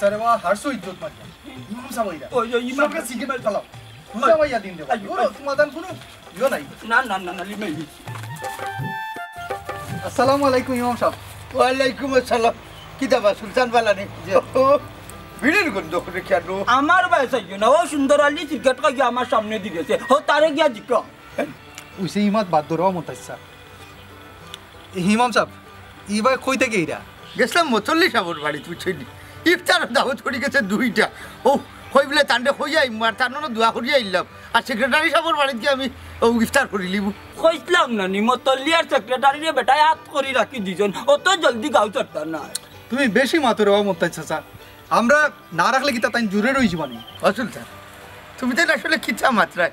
আচ্ছা রে বাবা হারসো ইজ্জত মারি ইমাম সাহেব ইরা ওই ইমামকে সিগারেট ফালাও পূজা ভাইয়া দিন দেব ওরে সমাধান কোনো ইও নাই না না না না লিমে আসসালামু আলাইকুম ইমাম সাহেব ওয়ালাইকুম আসসালাম কি দাবা সুলতান বালানি ভিড়ের গন্ধ করে কেন আমার বয়স আইও না ও সুন্দর আলী সিগারেট খাইয়া আমার সামনে দিয়েছে ও তারে গিয়া জিকা উইসে ইমাত বাদ দরও মতাইছা ইমাম সাহেব ইবাই কই থেকে ইরা গেছিলাম মতল্লি সাবর বাড়ি বুঝছনি ইফতার দাওয়াত করে গেছে দুইটা ও হই বলে তান্ডে হইয়া মার তানো দোয়া করিয়া আইলাম আর সেক্রেটারি সাবর বাড়িতে আমি ও ইফতার করি লিবু কইছিলাম না নিমতলি আর সেক্রেটারি রে বেটা হাত করি রাখি দিজন অত জলদি গাও চড়তা না তুমি বেশি মাতুরে ও মতাইছা চা আমরা না রাখলে কি তা তাই জুরে রইছি মানে সুলতান তুমি তো আসলে কিতা মাত্রায়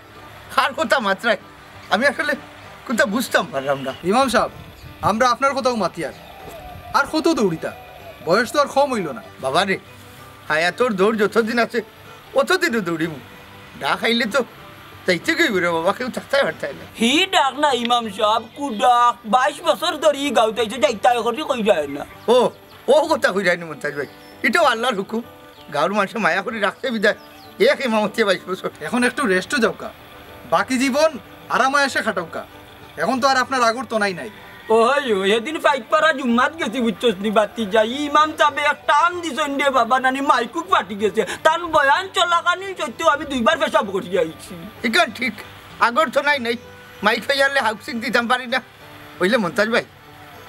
কার কথা মাত্রায় আমি আসলে কোথা বুঝতাম পারলাম না ইমাম সাহেব আমরা আপনার কথাও মাতি আর কত দৌড়িতা বয়স তো আর কম হইল না বাবা রে হায়া তোর দৌড় যতদিন আছে অতদিনও দৌড়িব না খাইলে তো চাইতে গই রে বাবা কেউ থাকতে পারতাই না হি ডাক না ইমাম সাহেব কুডাক 22 বছর ধরে গাউতাইছে যাইতা করি কই যায় না ও ও কথা কই যায়নি মন্তাজ ভাই এটাও আল্লাহর হুকুম গাঁর মানুষ মায়া করে রাখতে বিদায় এক ইমামতি 22 বছর এখন একটু রেস্টও যাওকা বাকি জীবন আরামায় এসে খাটাওকা এখন তো আর আপনার আগর তো নাই ওই এদিন পাইপারা জুম্মাত গেছি বুঝছস নি বাতি যাই ইমাম সাহেব একটা আম দিছেন রে বাবা নানি মাইকুক ফাটি গেছে তান বয়ান চলাকানি সত্যি আমি দুইবার পেশাব করি আইছি এখান ঠিক আগর তো নাই মাইক হয়ে গেলে হাউসিং দিতাম পারি না হইলে মন্তাজ ভাই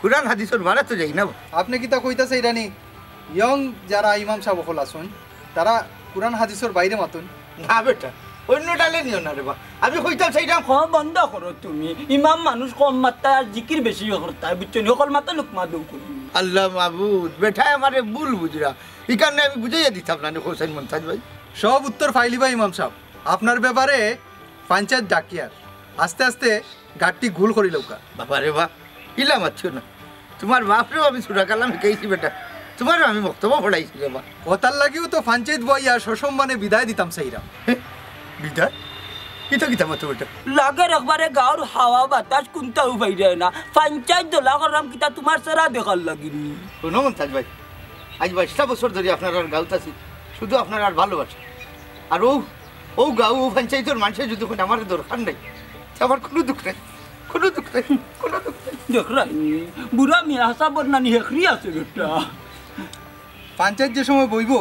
কুরআন হাদিসের বাড়া তো যাই না আপনি কি তা কইতাছে ইরানি ইয়ং যারা ইমাম সাহেব হল আসুন তারা কুরআন হাদিসের বাইরে মাতুন না বেটা অন্য ডালে নিও না রে বা আমি কইতাম সেইটা বন্ধ করো তুমি ইমাম মানুষ কম মাত্রা আর জিকির বেশি করতা বুঝছো নি সকল মাত্রা লুকমা দৌ করি আল্লাহ মাহবুদ বেটা আমারে ভুল বুঝরা এই কারণে আমি বুঝাইয়া দিতাম না হোসেন মন্তাজ ভাই সব উত্তর ফাইলিবা ইমাম সাহেব আপনার ব্যাপারে পঞ্চায়েত ডাকিয়ার আস্তে আস্তে ঘাটটি ঘুল করি লৌকা বাবা রে বা ইলা মারছো না তোমার বাপরেও আমি সুরা কালাম শিখাইছি বেটা তোমারও আমি বক্তব্য পড়াইছি রে বা কথার লাগিও তো পঞ্চায়েত বইয়া সসম্মানে বিদায় দিতাম সেইরা বিদায় কিতা কিতা মতো বেটা লাগের একবারে গাঁর হাওয়া বাতাস কোনটাও পাই যায় না পঞ্চায়েত দোলা করলাম কিতা তোমার সারা দেখার লাগিনি শোনো মন্তাজ ভাই আজ 22টা বছর ধরে আপনার আর গাউতাছি শুধু আপনার আর ভালোবাসা আর ও গাঁও ও পঞ্চায়েতের মানুষের যদি আমার দরকার নেই আমার কোনো দুঃখ নেই কোনো দুঃখ নেই কোনো দুঃখ নেই দেখ বুড়া মিয়া সাবর নানি হেখরি আছে বেটা পঞ্চায়েত যে সময় বইব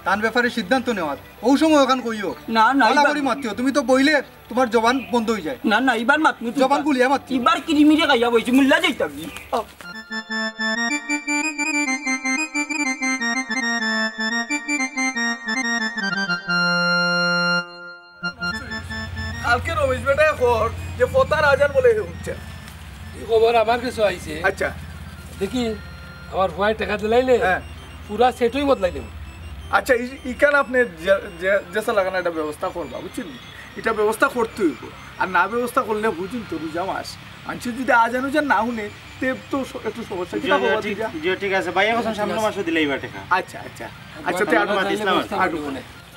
তার ব্যাপারে সিদ্ধান্ত নেওয়া ওই সময় ওখান কইও না না করি মাতিও তুমি তো বইলে তোমার জবান বন্ধ হয়ে যায় না না এবার মাতমি জবান গুলিয়া মাতি এবার কিরিমিরে খাইয়া বইছি মুল্লা যাইতাম কালকে রমেশ বেটা এখন যে ফতার আজান বলে উঠছে এই খবর আমার কাছে আইছে আচ্ছা দেখি আমার ভয় টাকা দিলাইলে হ্যাঁ পুরা সেটই বদলাই দেব আচ্ছা ইখানে আপনি যেসা লাগানো একটা ব্যবস্থা করবা বুঝছেন এটা ব্যবস্থা করতে হইব আর না ব্যবস্থা করলে বুঝুন তো রোজা মাস মানুষ যদি আজান উজান না শুনে তে তো একটু সমস্যা ঠিক আছে ভাই এখন সামনে মাসে দিলেই বা টাকা আচ্ছা আচ্ছা আচ্ছা তে আটমা ইসলাম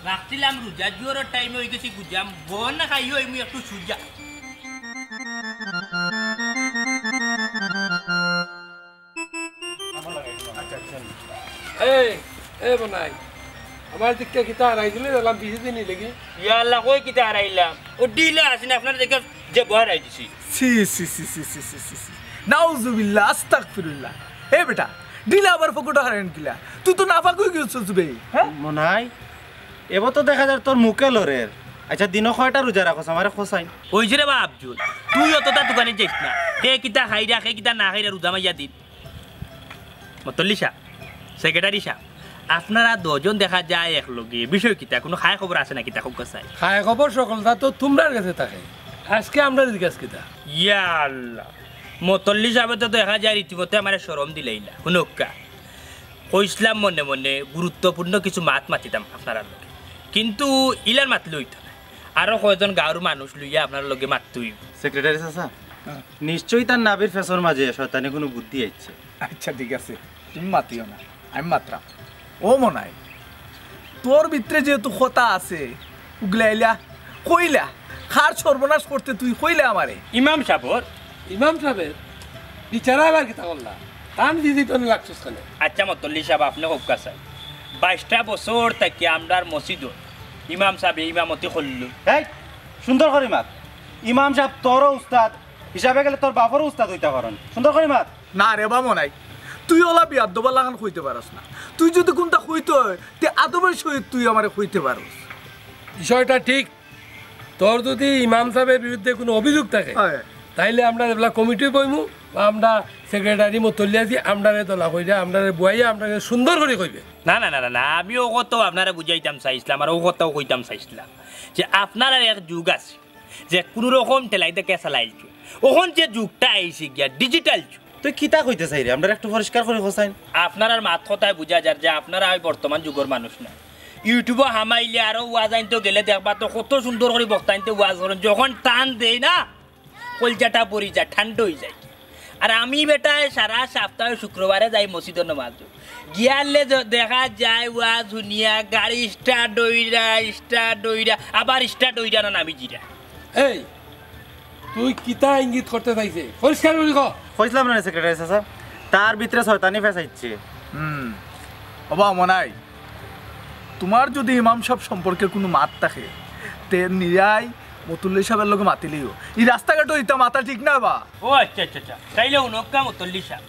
রাখছিলাম রোজা জোরের টাইম হয়ে গেছি গুজাম বন না খাইও আমি একটু সুজা এই বনাই আমার দিকটা কিতা হারাই দিলে এলাম 20 দিনই লেগে ইয়া আল্লাহ কই কিতা হারাইলাম ও ডিলে আসেন আপনারা দেখে যে বহার আই দিছি সি সি সি সি সি সি সি নাউজুবিল্লাহ আস্তাগফিরুল্লাহ এ বেটা ডিলা আবার ফকুটা হারেন কিলা তুই তো নাফাক হয়ে গেছিস বে হ্যাঁ মনাই এবার তো দেখা যায় তোর মুখে লরের আচ্ছা দিন কয়টা রোজা রাখছ আমারে খসাই কইছে রে বাপ জুল তুই অতটা দোকানে যাইস না কে কিতা খাইরা কে কিতা না খাইরা রোজা মাইয়া দিন মতল্লিশা সেক্রেটারি সাহেব আপনারা দুজন দেখা যায় একলগে বিষয় কিতা কোনো খায় খবর আছে না কিতা খুব কাছাই খায় খবর সকলটা তো তোমরার কাছে থাকে আজকে আমরা জিজ্ঞাসা কিতা ইয়া আল্লাহ মতল্লি সাহেব তো দেখা যায় রীতিমতো আমার শরম দিলাইলা শুনকা কইসলাম মনে মনে গুরুত্বপূর্ণ কিছু মাত মাতিতাম আপনারা লগে কিন্তু ইলার মাতলে হইতো না আরো কয়জন গাঁর মানুষ লইয়া আপনার লগে মাততুই সেক্রেটারি চাচা নিশ্চয়ই তার নাবির ফেসর মাঝে শয়তানে কোনো বুদ্ধি আইছে আচ্ছা ঠিক আছে তুমি মাতিও না আমি মাত্রাম ও মনাই তোর ভিতরে যেহেতু কথা আছে উগলাইলা কইলা খার সর্বনাশ করতে তুই কইলা আমারে ইমাম সাহেবের বিচারা আবার কিতা করলা টান দিদি তো লাগছিস কেন আচ্ছা মতল্লি সাহেব আপনি খুব কাছাই 22টা বছর থেকে আমরার মসজিদ ইমাম সাহেব ইমামতি করলো। এই সুন্দর করে মাত। ইমাম সাহেব তোরও উস্তাদ হিসাবে গেলে তোর বাপরও উস্তাদ হইতে পারেন। সুন্দর করে মাত। না রে বা মনাই, তুই ওলা বিয়ার দোবার লাগান খুঁজতে পারস না। তুই যদি কোনটা খুঁজতে হয় তে আদবের সহিত তুই আমারে খুঁজতে পারস। বিষয়টা ঠিক। তোর যদি ইমাম সাহেবের বিরুদ্ধে কোনো অভিযোগ থাকে তাইলে আমরা এগুলা কমিটি বইমু বা আমরা সেক্রেটারি মতলি আছি আমরা তোলা কইরা আমরা বইয়া আমরা সুন্দর করে কইবে। না না না না না আমি ও কথাও আপনারা বুঝাইতাম চাইছিলাম আর ও কথাও কইতাম চাইছিলাম যে আপনারা এক যুগ আছে যে কোনো রকম টেলাইতে কেঁচা লাইছে। ওখন যে যুগটা আইছে গিয়া ডিজিটাল যুগ। তুই কিতা কইতে চাই রে? আমরা একটু পরিষ্কার করে হোসাইন। আপনার মাত কথায় বুঝা যায় যে আপনারা বর্তমান যুগের মানুষ না। ইউটিউবে হামাইলে আরো ওয়াজ আনতে গেলে দেখবা তো কত সুন্দর করে বক্তা আনতে ওয়াজ করেন, যখন টান দেয় না কলজাটা পরি যায়, ঠান্ডা হয়ে যায়। আর আমি বেটায় সারা সপ্তাহে শুক্রবারে যাই মসজিদের নামাজ গিয়ালে দেখা যায় ওয়াজ শুনিয়া গাড়ি স্টার্ট হইরা আবার স্টার্ট হইরা না নামি জিরা। এই তুই কিতা ইঙ্গিত করতে চাইছে পরিষ্কার করে ক। কইছিলাম না সেক্রেটারি চাচা, তার ভিতরে শয়তানি ফেসাইছে। বাবা মনাই, তোমার যদি ইমাম সাহেব সম্পর্কে কোনো মাত থাকে তে নিরাই মতুল্লি সাহেবের লোক মাতিলিও। এই রাস্তাঘাটও ইতা মাথা ঠিক না বা। ও আচ্ছা আচ্ছা আচ্ছা তাইলে উনকা মতল্লি সাহ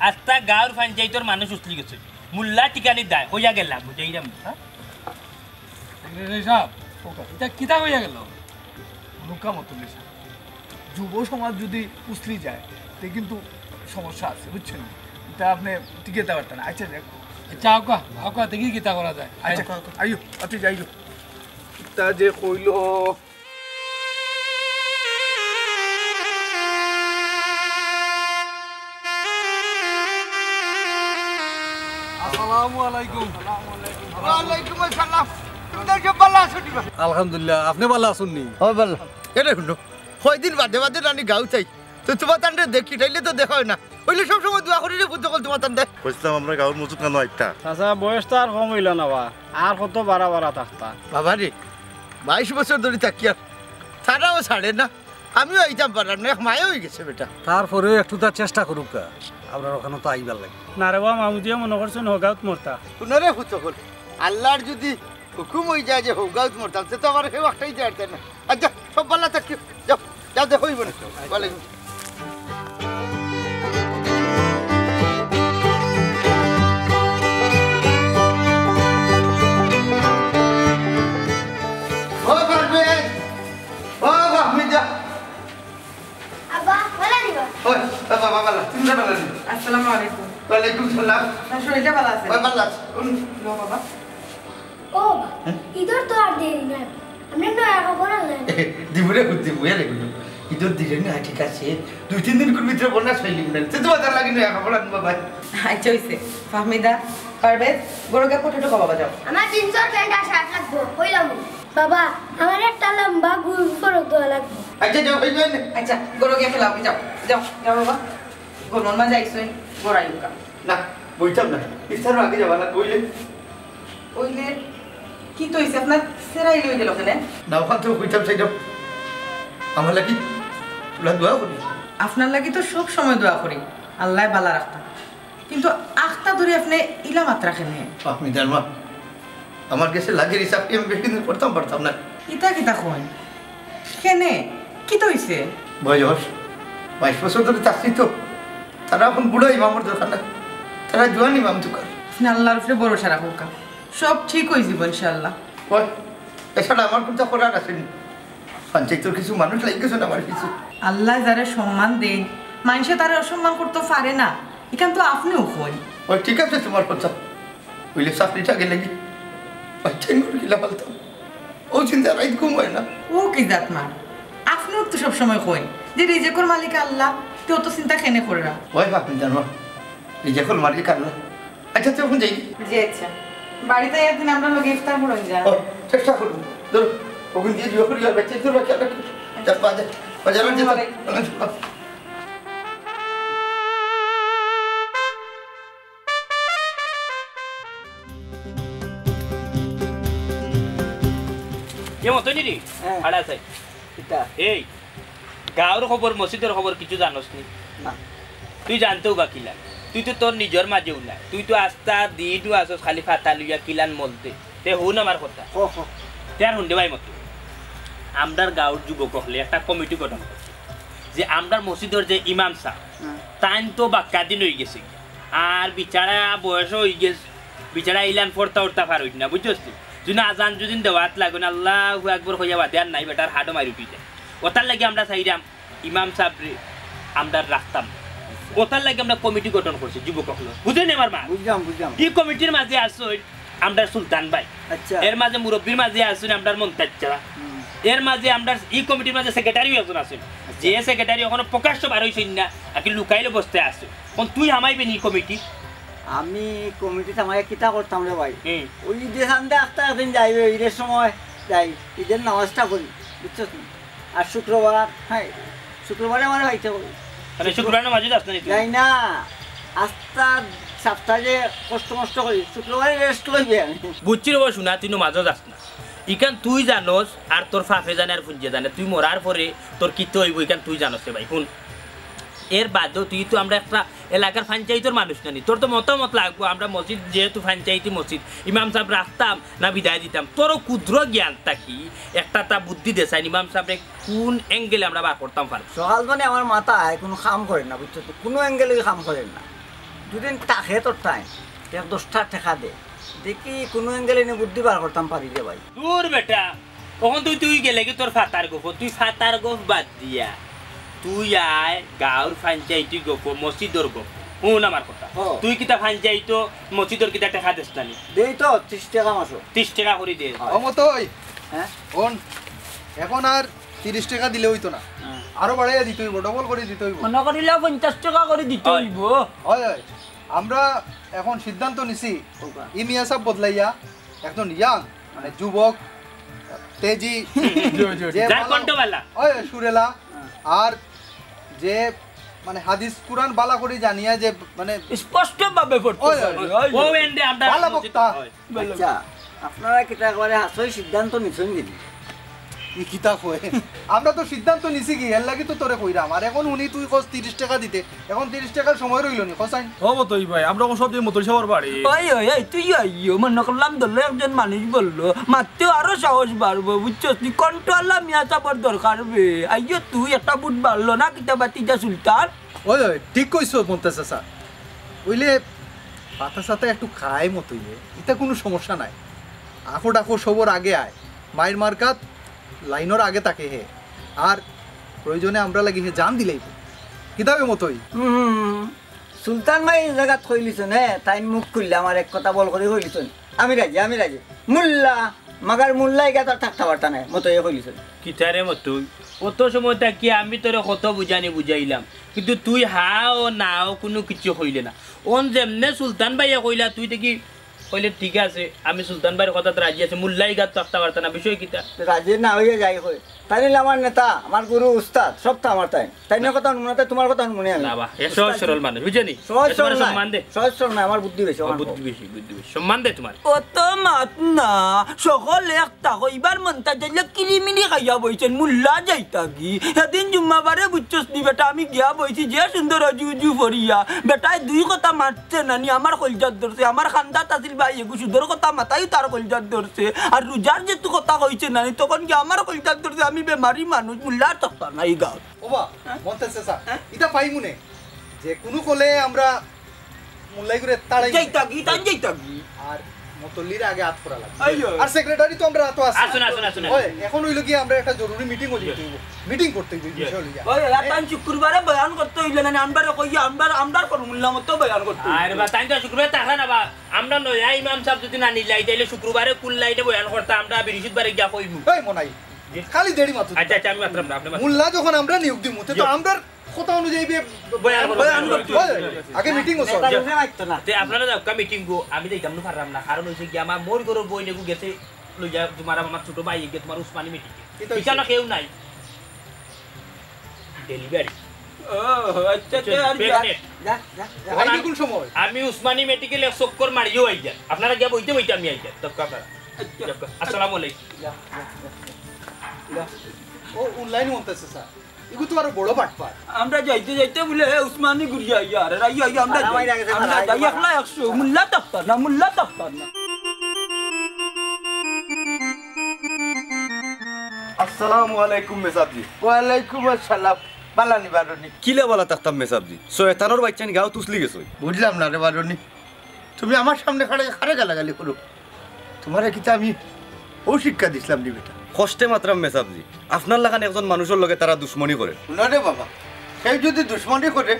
আস্তা গাঁর পঞ্চায়েতের মানুষ উঠলি গেছে মুল্লা টিকানি দেয় হইয়া গেলাম বুঝাইলাম। হ্যাঁ সেক্রেটারি সাহেব এটা কিতা হইয়া গেল? নুকা মতুল্লি সাহেব, যুব সমাজ যদি উছলি যায় তে কিন্তু সমস্যা আছে, বুঝছেন? এটা আপনি টিকে দেওয়ার না। আচ্ছা দেখ, আচ্ছা আউকা দেখি কিতা করা যায়। আচ্ছা আইও অতি যাইও। তা যে কইল আসসালামু আলাইকুম। ওয়ালাইকুম আসসালাম। তোমরা যে ভালো আছো দিবা? আলহামদুলিল্লাহ, আপনি ভালো আছেন নি? ও ভালো। এটা শুনো, কয়দিন বাদে বাদে রানি গাঁও চাই তো তোমার তান্ডে দেখি তাইলে তো দেখা হয় না। হইলে সবসময় দোয়া করি রে বুঝতে কল তোমার তান্ডে। কইছিলাম আমরা গাঁৱৰ মজুত কানো একটা চাচা বয়স তো আর কম হইল না বা, আর কত বাড়া বাড়া থাকতা। বাবা রে 22 বছর ধরে থাকি আর ছাড়াও ছাড়ে না। আমিও আইতাম পারার না, মায়ে হয়ে গেছে বেটা। তারপরেও একটু তার চেষ্টা করুক, আপনার ওখানে তো আইবার লাগে। না রে বা মামুদিয়া মনে করছেন হগাউত মরতা। শুনরে বুঝতে কল আল্লাহর যদি হুকুম হয়ে যায় যে হোগাউত মরতাম সে তো আমার কেউ একটাই যাইতে না। আচ্ছা সব ভালো থাকি, যাও যাও দেখো হইব না। ওয়ালাইকুম। আসসালামু আলাইকুম। ওয়ালাইকুম সালাম। আপনার শরীরটা ভালো আছে? ভালো আছে। লো বাবা। ও ইদর তো আর দেরি না, আমরা নয়া খবর আনলেন। দিবরে দিবরে রে গুলো ইদর দিলে না, ঠিক আছে 2-3 দিন করে ভিতরে বন্যা হইলি না সে তো বাজার লাগি না খবর আনবা ভাই। আচ্ছা হইছে। ফাহমিদা পারবেজ গরুকে পটেটো খাওয়া যাও। আমার 300 টাকা শাক লাগবে, কইলাম বাবা আমার একটা লম্বা গুড় ফরক দেওয়া লাগবে। আচ্ছা যাও হইবে না। আচ্ছা গরুকে ফেলাও, যাও যাও যাও বাবা। গরুর মা যাইছই গড়াইউকা না বইতাম না, ইফতার আগে যাবা না কইলে। ওইলে কি তো হইছে আপনার সেরাই লই গেল কেন? না ওখান থেকে কইতাম সেইটা আমার লাগি তোলা দোয়া করি। আপনার লাগি তো সব সময় দোয়া করি আল্লাহ বালা রাখতা, কিন্তু আখতা ধরে আপনি ইলা মাত্রা কেনে? আপনি জান মা আমার কাছে লাগে হিসাব কি আমি বেশি দিন করতাম পারতাম না। ইতা কিতা কই কেনে কি তো হইছে? বয়স 22 বছর ধরে চাচ্ছি তো, তারা এখন বুড়ো ইমামর দরকার না, তারা জোয়ান ইমাম দোকান। আপনি আল্লাহর উপরে ভরসা রাখুন, সব ঠিক হয়ে যাব ইনশাআল্লাহ। ওই এছাড়া আমার কোনটা করার আসেনি, পঞ্চায়েতের কিছু মানুষ লাগেছে না আমার কিছু। আল্লাহ যারা সম্মান দেন মানুষে তারা অসম্মান করতে পারে না, এখান তো আপনিও কই। ওই ঠিক আছে তোমার কথা, ওইলে চাকরিটা গেলে কি চেন করে গেলে বলতাম ও চিন্তা রাইত ঘুম হয় না। ও কি জাত মার, আপনিও তো সবসময় কই যে রিজেকর মালিক আল্লাহ, কেউ তো চিন্তা কেনে করে না। ওই আপনি জানো রিজেকর মালিক আল্লাহ। আচ্ছা তখন যাই। জি আচ্ছা, বাড়িতে একদিন আমরা লোক ইফতার করুন যা। ও চেষ্টা করুন, ধরো ওখান দিয়ে জুয়া করি আর বাচ্চা তোর বাচ্চা বাজার বাজার কেমন তো নিরি ভাড়া আছে এই গাঁর খবর মসজিদের খবর কিছু জানোস নি? তুই জানতেও বাকি লাগ তুই তো তোর নিজের মাঝেও নাই, তুই তো আস্তা দিনও আসস খালি ফাতা লইয়া কিলান মলতে। তে হুন আমার কথা, তে আর হুন দে ভাই মতো আমরার গাঁৱৰ যুবক হলে একটা কমিটি গঠন করছে যে আমরার মসজিদের যে ইমাম সাহেব তাইন তো বাক্কা দিন হয়ে গেছে আর বিচারা বয়স হয়ে গেছে, বিচারা ইলান পড়তা উঠতা পার হইত না বুঝছস তুই। যদি আজান যদি দেওয়াত লাগুন আল্লাহ একবার হইয়া বাদে আর নাই বেটার হাডো মারি উঠি যায়। ওটার লাগে আমরা চাইলাম ইমাম সাহেবরে আমরা রাখতাম, ওটার লাগে আমরা কমিটি গঠন করছি যুবক হলো, বুঝলেন আমার মা? বুঝলাম বুঝলাম। এই কমিটির মাঝে আসুন আমরা সুলতান ভাই, আচ্ছা এর মাঝে মুরব্বীর মাঝে আসুন আমরা মন্তাজ্জা, এর মাঝে আমরা এই কমিটির মাঝে সেক্রেটারিও একজন আছেন, যে সেক্রেটারি এখনো প্রকাশ্য বার হইছেন না, আকি লুকাইলে বসতে আছে। কোন তুই হামাইবে নি কমিটি? আমি কমিটিতে আমাকে কিতা করতাম রে ভাই, ওই যে সান্দে আস্তে একদিন যাইবে ঈদের সময় যাই, ঈদের নামাজটা করি বুঝছস না। আর শুক্রবার, হ্যাঁ শুক্রবারে আমার ভাইতে করি, মানে শুক্রবার নামাজে যাস না যাই না, আস্তা সপ্তাহে যে কষ্ট মষ্ট করি, শুক্রবারে রেস্ট লইবে আমি। বুঝছি রে শোনা, তুই মাঝে যাস না, ইখান তুই জানোস আর তোর ফাফে জানে আর ফুঞ্জে জানে, তুই মরার পরে তোর কিতে হইব ইখান তুই জানোস রে ভাই। শুন, এর বাদেও তুই তো আমরা একটা এলাকার পঞ্চায়েতের মানুষ নানি, তোর তো মতামত লাগবো। আমরা মসজিদ যেহেতু পঞ্চায়েতি মসজিদ, ইমাম সাহেব রাখতাম না বিদায় দিতাম, তোরও ক্ষুদ্র জ্ঞান থাকি একটা তা বুদ্ধি দেশাই ইমাম সাহেবরে কোন অ্যাঙ্গেলে আমরা বার করতাম পারবো। সকাল মানে আমার মাথায় কোনো কাম করেন না বুঝছো তো, কোনো অ্যাঙ্গেলে কাম করেন না। দুদিন টাকে তোর টাইম 10টা টাকা দে, দেখি কোনো অ্যাঙ্গেলে নিয়ে বুদ্ধি বার করতাম পারি রে ভাই। দূর বেটা, তখন তুই গেলে কি তোর ফাতার গোফ, তুই ফাতার গোফ বাদ দিয়া তুই আয় গাঁৱৰ পঞ্চায়েতি গপ মসজিদর গপ। শুন আমার কথা, তুই কিতা পঞ্চায়েত মসজিদর কিতা টাকা দেস না দেই তো 30 টাকা মাসো, 30 টাকা করে দে। অমতই হ্যাঁ কোন এখন আর 30 টাকা দিলে হইতো না, আরো বাড়াইয়া দিতে হইব, ডবল করে দিতে হইব। মনে করিলে 50 টাকা করে দিতে হইব। হয় হয়, আমরা এখন সিদ্ধান্ত নিছি ই মিয়া সাহেব বদলাইয়া একজন ইয়াং মানে যুবক তেজি যে যার কণ্ঠবালা ওই সুরেলা আর যে মানে হাদিস কুরআন বালা করে জানিয়া যে মানে স্পষ্ট ভাবে পড়তে পারে ও এন্ডে আমরা বালা বক্তা। আচ্ছা আপনারা কিতা করে হাসই সিদ্ধান্ত নিছেন দিদি ই কিতা কয় আমরা তো সিদ্ধান্ত নিছি কি এর লাগি তো তোরে কইরাম, আর এখন উনি তুই কস 30 টাকা দিতে, এখন 30 টাকার সময় রইল নি কসাইন। হবো তো ভাই, আমরা কোন সব মতল সবার বাড়ি ওই ওই ওই তুই আইও মনে করলাম ধরলে একজন মানুষ বললো মাত্র আরো সাহস বাড়বো বুঝছস নি, কন্ট্রোল মিয়া চাপার দরকার বে। আইও তুই একটা বুট বাড়লো না কিতা বাতিজা সুলতান। ওই ওই ঠিক কইছো মন্তাজ চাচা, ওইলে পাতা সাথে একটু খায় মতই এটা কোনো সমস্যা নাই। আখো ডাকো সবর আগে আয়, মায়ের মার্কাত লাইনের আগে তাকে হে, আর প্রয়োজনে আমরা লাগি হে জান দিলেই কিতাবে মতই। সুলতান ভাই এই জায়গা থইলিছেন, হ্যাঁ তাই মুখ খুললে আমার এক কথা বল করে হইলিছেন, আমি রাজি আমি রাজি। মুল্লা মাগার মুল্লাই গা তার থাকতে পারতা নাই মতো এ হইলিছেন। কিতারে মতো কত সময় থাকি আমি তোরে কত বুঝাইলাম, কিন্তু তুই হাও নাও কোনো কিছু হইলে না। ওন যেমনে সুলতান ভাইয়া কইলা তুই দেখি কইলে ঠিক আছে, আমি সুলতান ভাইয়ের কথা রাজি আছে, মুল্লাই গাত থাকতে পারতা না, বিষয় কিতা রাজি না হইয়া যাই হয়। তাই নিলে আমার নেতা আমার গুরু উস্তাদ সব তো আমার তাই, তাই না কথা মনে তোমার কথা মনে আমি বাবা সহজ সরল মানুষ বুঝেনি, সহজ সম্মান দে, সহজ সরল না আমার বুদ্ধি বেশি, বুদ্ধি বেশি সম্মান দে তোমার। অত মাত না সকল একটা কইবার মনটা যাইলে কিরিমিনি খাইয়া বইছেন মুল্লা যাইতা কি সেদিন জুম্মাবারে বুঝছস নি বেটা আমি গিয়া বইছি যে সুন্দর অজু উজু ফরিয়া বেটায় দুই কথা মারছে নানি আমার কলজাত ধরছে, আমার খান্দাত আছিল ভাই এগু সুন্দর কথা মাথাই তার কলজাত ধরছে, আর রোজার যেহেতু কথা কইছে নানি তখন কি আমার কলজাত ধরছে, আমি বেমারি মানুষ মুল্লা থাকতাম না এই গাঁও। ওবা মন্তাজ চাচা এটা পাইমুনে যে কোনো কলে আমরা মুল্লাই করে তাড়াই যাইতা কি তাই যাইতা কি আর মতল্লির আগে হাত ফোড়া লাগবে, আইয়ো আর সেক্রেটারি তো আমরা তো আছে। আসুন আসুন আসুন ওই এখন হইলো কি আমরা একটা জরুরি মিটিং করতে হইব, মিটিং করতে হইব বিষয় লইয়া। ওই রাতান শুক্রবারে বয়ান করতে হইলে না আমরারে কইয়া আমরা ফর্মুলা মতো বয়ান করতে আর বা তাই তো শুক্রবারে টাকা না বা আমরা নয়া ইমাম সাহেব যদি না নিলাই তাইলে শুক্রবারে কুল্লাইতে বয়ান করতে আমরা বৃহস্পতিবারে গিয়া কইমু। এই মনাই খালি দেরি মাত্র। আচ্ছা আচ্ছা আমি মাত্র আপনি মুল্লা যখন আমরা নিয়োগ দিমু তো আমরা কথা অনুযায়ী বয়ান করতে আগে মিটিং হচ্ছে তে আপনারা যাও কা মিটিং গো আমি দেইতাম না পারলাম না, কারণ হইছে কি আমার মোর গরর বই নেগু গেছে লইয়া তোমার আমার ছোট ভাই গে তোমার উসমানী মিটিং এটা না কেউ নাই ডেলিভারি। ও আচ্ছা কোন সময় আমি উসমানী মেডিকেলে চক্কর মারিও আই যা, আপনারা গিয়া বইতে বইতে আমি আই যা তক্কা আপনারা। আসসালামু আলাইকুম। ও অনলাইন মন্তাজ চাচা এগুলো তো আরো বড় বাটপার। আমরা যাইতে যাইতে বলে উসমানী ঘুরিয়া আইয়া আরে আইয়া আমরা যাই একলা 100 মুল্লা তাফতার না আসসালামু আলাইকুম মেসাবজি। ওয়ালাইকুম আসসালাম। বালানি বারণী কিলে বলা থাকতাম মেসাবজি শয়তানোর বাচ্চা নি গাও তুসলি গেছো বুঝলাম না রে বারণী, তুমি আমার সামনে খাড়ে গালাগালি করো। তোমার কিতা আমি ও শিক্ষা দিছিলাম নি বেটা? কষ্টে মাত্রাম মেসাবজি আপনার লাগান একজন মানুষের লগে তারা দুশ্মনী করে। শুনো রে বাবা, কেউ যদি দুশ্মনী করে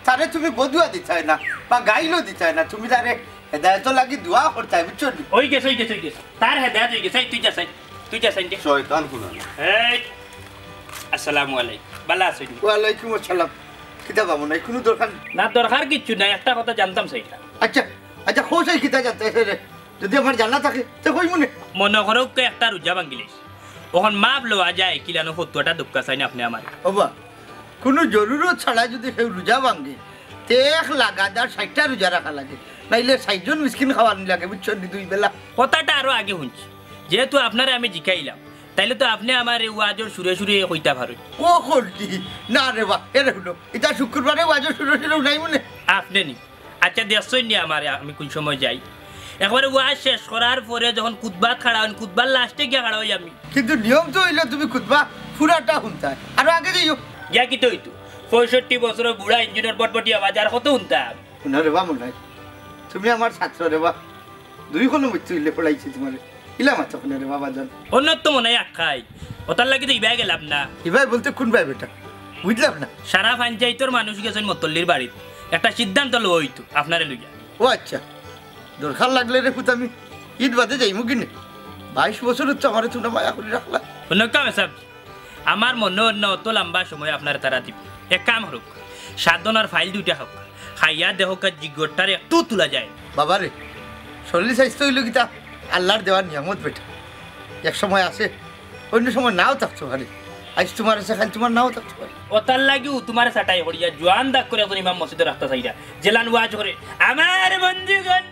তারে তুমি বদুয়া দিতে না বা গাইলো দিতে না, তুমি তারে হেদায়ত লাগি দোয়া করতে হয়, বুঝছো? ওই গেছে তার হেদায়েত হয়ে গেছে। তুই যা সাইন শয়তান কোন এই আসসালামু আলাইকুম বালা আছেন? ওয়ালাইকুম আসসালাম। কিতা পাবো না, কোনো দরকার নেই। না দরকার কিচ্ছু নাই, একটা কথা জানতাম সেইটা। আচ্ছা খোঁজ কিতা জানতে রে? যদি আমার জানা থাকে তো কই মনে করো একটা রোজা ভাঙ্গিলিস, ওখান মাপ লওয়া যায় কিলানো 70টা দুঃখা চাই না আপনি আমার? বাবা, কোনো জরুরত ছাড়া যদি কেউ রোজা ভাঙ্গে তে 1 লাগাতার 60টা রোজা রাখা লাগে, নাইলে 60 জন মিসকিন খাওয়ানি লাগে, বুঝছো? 2 বেলা। কথাটা আরো আগে শুনছি, যেহেতু আপনারে আমি জিকাইলাম তাইলে তো আপনি আমার ওয়াজর সুরে সুরে কইতা পারেন। ও করতি না রে বা, এরে হলো এটা শুক্রবারে ওয়াজর সুরে নাই মনে আপনি নি। আচ্ছা দেখছই নি আমার আমি কোন সময় যাই, একবারে ওয়াজ শেষ করার পরে যখন কুতবা খাড়া হন, কুতবার লাস্টে গিয়া খাড়া হই আমি। কিন্তু নিয়ম তো হইলো তুমি খুদবা পুরাটা শুনতা আর আগে যাইও গিয়া কি তো হইতো 65 বছরের বুড়া ইঞ্জিনের বটবটি আওয়াজ আর কত শুনতাম। শুনা রে বা, মনে হয় তুমি আমার ছাত্র রে বা, 2 কোনো মৃত্যু হইলে পড়াইছি তোমার ইলা মাত্র শুনে রে বাবা জান। অন্যত মনে হয় আখাই ওটার লাগি তো ইবাই গেলাম না। ইবাই বলতে কোন ভাই বেটা? বুঝলাম না। সারা পঞ্চায়েতের মানুষ গেছেন মতল্লির বাড়িতে, একটা সিদ্ধান্ত লো হইতো আপনারে লইয়া। ও আচ্ছা, দরকার লাগলে রে পুত আমি ঈদ বাদে যাইমু কিনে। 22 বছর হচ্ছে আমার তুমি মায়া করে রাখলা। নকাম সাহেব, আমার মনে অন্য অত লম্বা সময় আপনার তারা দিব। এক কাম হোক, সাধনার ফাইল 2টা হোক, খাইয়া দেহ কাজ জিগরটার একটু তোলা যায়। বাবা রে, শরীর স্বাস্থ্য হইল কিতা আল্লাহর দেওয়ার নিয়ামত বেটা। এক সময় আছে, অন্য সময় নাও থাকতে পারে। আজ তোমার আছে, খালি তোমার নাও থাকতে পারে। ওতার লাগিও তোমার সাটাই করিয়া জোয়ান দাগ করে এখন ইমাম মসজিদে রাখতে চাইরা জেলান ওয়াজ করে আমার বন্ধুগণ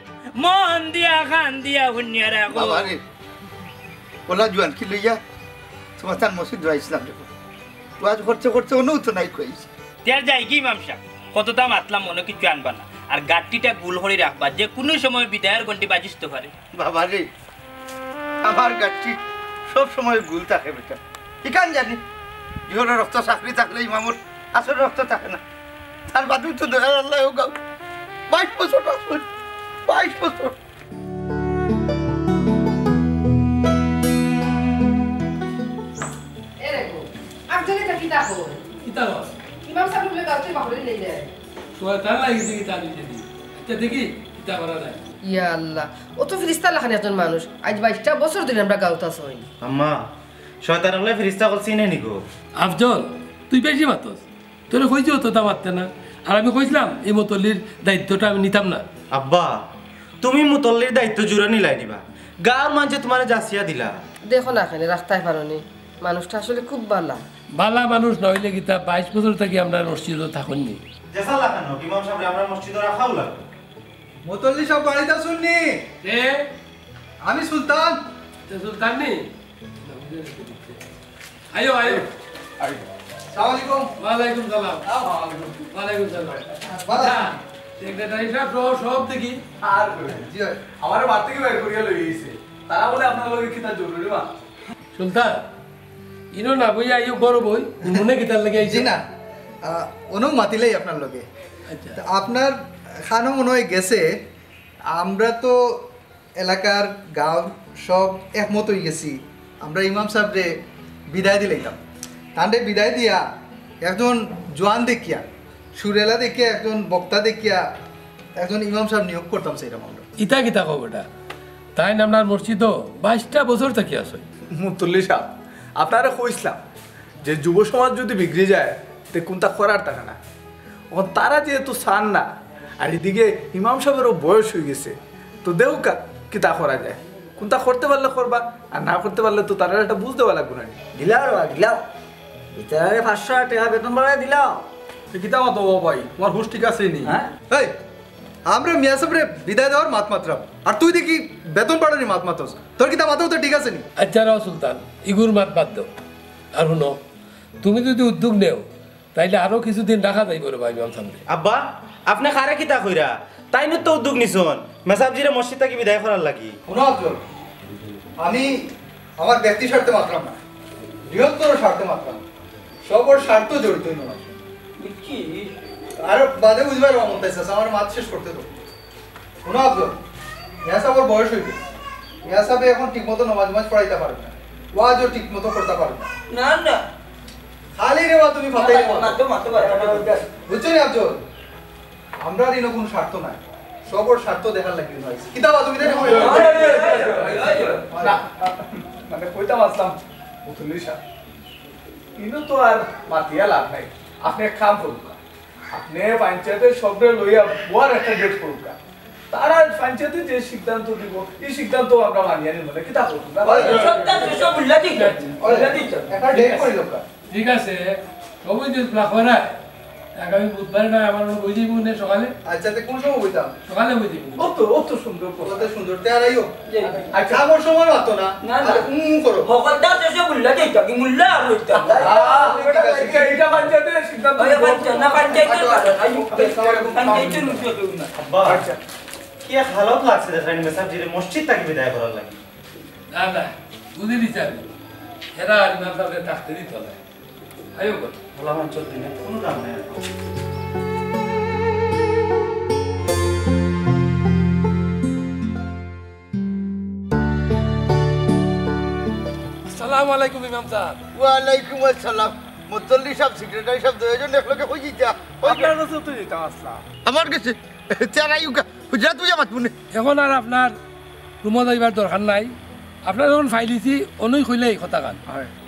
মন দিয়া খান দিয়া হুনিয়া রাখো। বাবা রে, ওলা জোয়ান কি লইয়া তোমার তার মসজিদ যাইছিলাম দেখো, ওয়াজ করতে অন্য তো নাই কইছি। তের যাই কি ইমাম সাহেব, কতটা মাতলাম মনে কিছু আনবা না, আর গাট্টিটা গুল করে রাখবা, যে কোনো সময় বিদায়ের ঘন্টি বাজিতে পারে। বাবা রে, আমার গাছটি সব সময় ভুল থাকে বেটা, কি কান জানি। ইহর রক্ত চাকরি থাকলে ইমামর আসলে রক্ত থাকে না, তার বাদু তো দয়ার আল্লাহ 22 বছর 22 বছর। ইমাম সাহেব বলে গাছটি বাহরে নিয়ে যায়। শয়তান লাগিছে কি তার দিতে দি। আচ্ছা দেখি কিতা করা যায়। ইয়া আল্লাহ, ও তো ফিরিস্তা লাখানি একজন মানুষ। আজ 22টা বছর ধরে আমরা গাউতাছ হই। আম্মা শয়তান হলে ফেরেশতা করছি না নিকো। আফজল তুই বেশি মাতস, তোরে কইছি তো তা মারতে না, আর আমি কইছিলাম এই মতলির দায়িত্বটা আমি নিতাম না। আব্বা তুমি মুতল্লির দায়িত্ব জুড়ে নিলাই দিবা, গাঁর মানুষে তোমার জাসিয়া দিলা। দেখো না এখানে রাখতেই পারোনি, মানুষটা আসলে খুব ভালো। বালা মানুষ নইলে গীতা 22 বছর থেকে আমরা মসজিদে থাকুননি। জেসা লাগানো ইমাম সাহেব আমরা মসজিদে রাখাও লাগবে। মতল্লি সব বাড়িতে শুননি কে? আমি সুলতান। সুলতান নি আয়ো আয়ো। আসসালামু আলাইকুম। ওয়ালাইকুম সালাম। ওয়ালাইকুম সালাম। বাবা সেক্রেটারি সাহেব সব দেখি আর জি আমার বাড়ি থেকে বের করিয়া লই গেছে, তারা বলে আপনার লগে কিতা জরুরি মা। সুলতান ইনো না বই আইও বড় বই মনে কিতার লাগে আইছি জি না, অনু মাতিলেই আপনার লগে। আচ্ছা তা আপনার খানো মনে হয় গেছে, আমরা তো এলাকার গাঁও সব একমত হয়ে গেছি, আমরা ইমাম সাহেবরে বিদায় দিলাম। তাহলে বিদায় দিয়া একজন জোয়ান দেখিয়া, সুরেলা দেখিয়া, একজন বক্তা দেখিয়া একজন ইমাম সাহেব নিয়োগ করতাম সেইরকম আমরা। ইতা কিতা কব এটা তাই না আপনার মসজিদও 22টা বছর থেকে আছে। মুতল্লি সাহেব আপনারা কইছিলাম যে যুব সমাজ যদি বিগড়ে যায় তে কোনটা করার থাকে না, এখন তারা যেহেতু চান না, আর এদিকে ইমাম সাহেবেরও বয়স হয়ে গেছে, তো দেহ কিতা করা যায়, কোনটা করতে পারলে করবা, আর না করতে পারলে তো তারা এটা বুঝতে পারা লাগবে না। দিলাও ইতারে 500 টাকা বেতন বাড়াই দিলাও। কিতা মত ভাই, তোমার হুশ ঠিক আছে নি? হ্যাঁ এই আমরা মিয়া সাহেবরে বিদায় দেওয়ার মাত মাত্রাম, আর তুই দেখি বেতন বাড়ানি মাত মাতস, তোর কি তা মাথাও তো ঠিক আছে নি? আচ্ছা রাও সুলতান ইগুর মাত বাদ দাও। আর শুনো তুমি যদি উদ্যোগ নেও তাইলে আরো কিছুদিন রাখা যাইব রে ভাই ইমাম সাহেব। আব্বা আপনি কারে কিতা কইরা তাই ন তো উদ্যোগ নিছন মেসাবজিরে মসজিদ থেকে বিদায় করার লাগি। শোনো আফজল, আমি আমার ব্যক্তি স্বার্থে মাত্রাম না, বৃহত্তর স্বার্থে মাত্রাম, সবর স্বার্থ জড়িত নয়। আর বাদে বুঝবার মমতা চাচা আমার মাত শেষ করতে তো। শোনো আফজল, ইয়া সাহেবের বয়স হয়ে গেছে, ইয়া সাহেব এখন ঠিক মতো নামাজ পড়াইতে পারবে না, ওয়াজও ঠিক মতো করতে পারবে না। না না খালি রে বা তুমি ফাতাই মাতো মাতো বুঝছো নি আফজল, আমরা দিন কোনো স্বার্থ নাই, সবর স্বার্থ দেখার লাগি হয়েছে। কিতাবা তুমি দেখো না মানে কইতাম আসলাম মুতুল্লি সাহেব, ইনো তো আর মাতিয়া লাভ নাই। আপনি এক কাম করুক, আপনি পঞ্চায়েতের সবরে লইয়া বড় একটা ডেট করুক, তারা পঞ্চায়েতে যে সিদ্ধান্ত দিব এই সিদ্ধান্ত আমরা মানিয়ে নিব না। কিতা করুক একটা ডেট করি লোক। ঠিক আছে সবই দিন প্লাখরা আগামী বুধবার না আমার বই দিব না সকালে। আচ্ছা তে কোন সময় বইতাম? সকালে বই দিব। অত সুন্দর কত সুন্দর তেরাইও। আচ্ছা আমার সময় মাতো না, আর করো হকদার শেষে মুল্লা যাইতা কি মুল্লা আর হইতা এইটা পঞ্চায়েতের সিদ্ধান্ত না পঞ্চায়েতের পঞ্চায়েতের উঠে কেউ না। আব্বা আচ্ছা কি হালত লাগছে দেখেন মেসাবজিরে মসজিদ থেকে বিদায় করার লাগি। না না বুঝে দিছি আমি, এরা আর ইমাম সাহেবের থাকতে দিত না। আয়ো কর বলা অঞ্চল দিনে কোনো দাম নেই। আসসালামু আলাইকুম ইমাম সাহেব। ওয়ালাইকুম আসসালাম। মুতল্লি সাহেব, সেক্রেটারি সাহেব দুইজন একলগে কই যাইতা? আপনার কাছে তো যেতাম আসলাম। আমার কাছে তেরাইউকা হুজরা তুই আমার তুনে। এখন আর আপনার রুমত যাইবার দরকার নাই, আপনার যখন ফাইলিছি অনুই খুললেই কথা গান।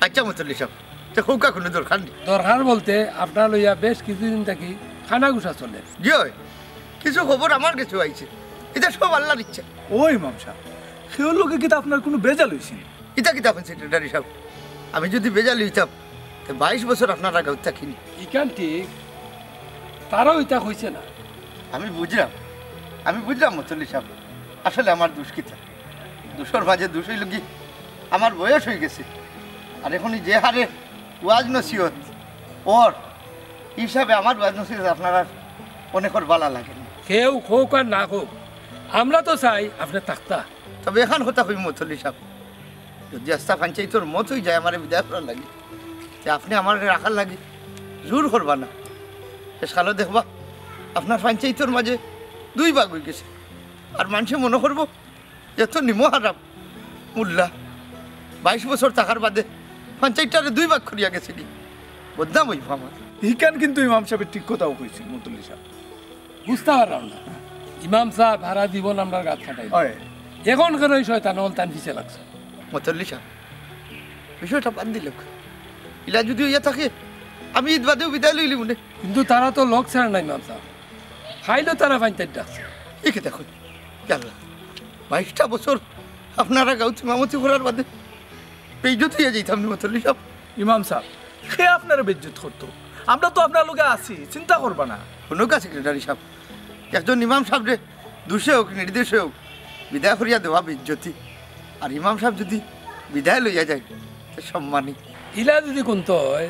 আচ্ছা মুতল্লি সাহেব, তে কৌকা কোনো দরকার নেই। দরকার বলতে আপনার লইয়া বেশ কিছুদিন থাকি খানা গুছা চলে। জি হয়, কিছু খবর আমার কাছে আইছে, এটা সব আল্লাহর ইচ্ছা। ও ইমাম সাহেব, সেও লোকে কিন্তু আপনার কোনো বেজাল হইছে? এটা কি দেখুন সেক্রেটারি সাহেব, আমি যদি বেজাল হইতাম তো 22 বছর আপনারা গাঁত থাকিনি। ইকান ঠিক, তারাও ইটা হইছে না। আমি বুঝলাম মুতল্লি সাহেব, আসলে আমার দুষ্কৃতা দুশোর মাঝে দুষ হইল কি আমার বয়স হয়ে গেছে, আর এখন যে হারে ওয়াজ নসিহত ওর হিসাবে আমার ওয়াজ নসিহত আপনার আর অনেকর বালা লাগে না। কেউ হোক আর না হোক আমরা তো চাই আপনি থাকতা। তবে এখন হতা হই মুতল্লি সাহেব, যদি আস্তা পঞ্চায়েতর মত হয়ে যায় আমার বিদায় করার লাগে, যে আপনি আমার রাখার লাগে জোর করবা না। শেষকালে দেখবা আপনার পঞ্চায়েতর মাঝে 2 ভাগ হয়ে গেছে, আর মানুষে মনে করবো এত নিমো হারাম মুল্লা 22 বছর থাকার বাদে পঞ্চায়েতটারে 2 ভাগ করিয়া গেছে কি বদনাম হইব আমার। ইকান কিন্তু ইমাম সাহেবের ঠিক কথাও কইছে মুতল্লি সাহেব। বুঝতে পারলাম না, ইমাম সাহেব হারা জীবন আমরা গাছ খাটাই, এখন কেন এই শয়তান অলতান পিছিয়ে লাগছে? মুতল্লি সাহেব, বিষয়টা বাদ দিল, ইলা যদি ইয়া থাকে আমি ঈদ বাদেও বিদায় লইলি মনে। কিন্তু তারা তো লোক ছাড়া নাই ইমাম সাহেব, খাইলেও তারা পঞ্চায়েত ডাকছে। একে দেখুন আল্লাহ, 22টা বছর আপনারা গাঁত মামতি করার বাদে বেইজ্জত হইয়া যাইতাম না মুতল্লি সাহেব। ইমাম সাহেব সে আপনারা বেজ্জত করতো, আমরা তো আপনার লোকে আছি, চিন্তা করবা না। কোনো কাজ সেক্রেটারি সাহেব, একজন ইমাম সাহেব রে দোষে হোক নির্দেশে হোক বিদায় করিয়া দেওয়া বেজ্জতি, আর ইমাম সাহেব যদি বিদায় লইয়া যায় সম্মানী। ইলা যদি কোন হয়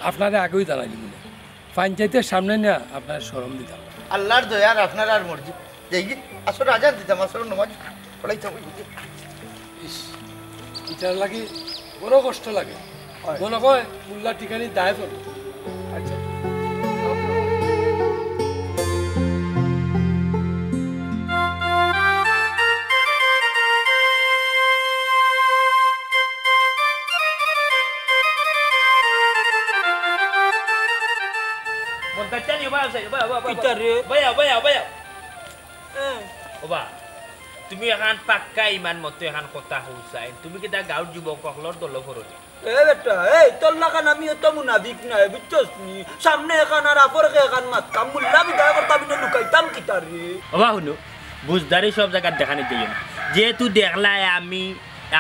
আপনারা আগেই জানাই দিবেন, পঞ্চায়েতের সামনে না আপনার শরম দিতাম। আল্লাহর দয়ার আপনার আর মর্জি, যাই আসলে আজান দিতাম, আসলে নমাজ পড়াইতাম। এটার লাগে বড় কষ্ট লাগে, মনে হয় মোল্লা ঠিকানি দায় করবো। আচ্ছা তুমি এখন পাক্কা ইমান মতো এখন কথা হৌচাই, তুমি কিতা গাঁৱৰ যুৱকসকলৰ দল ঘৰত বেটা এই তোর লাগান আমি অত মুনাফিক নাই বুঝছস নি, সামনে এখান আর আপরকে এখান মাতকাম মুল্লা বিদায় করতাম না লুকাইতাম কিতা রে। বাবা শুনো, বুঝদারি সব জায়গায় দেখানি দিই না, যেহেতু দেখলাই আমি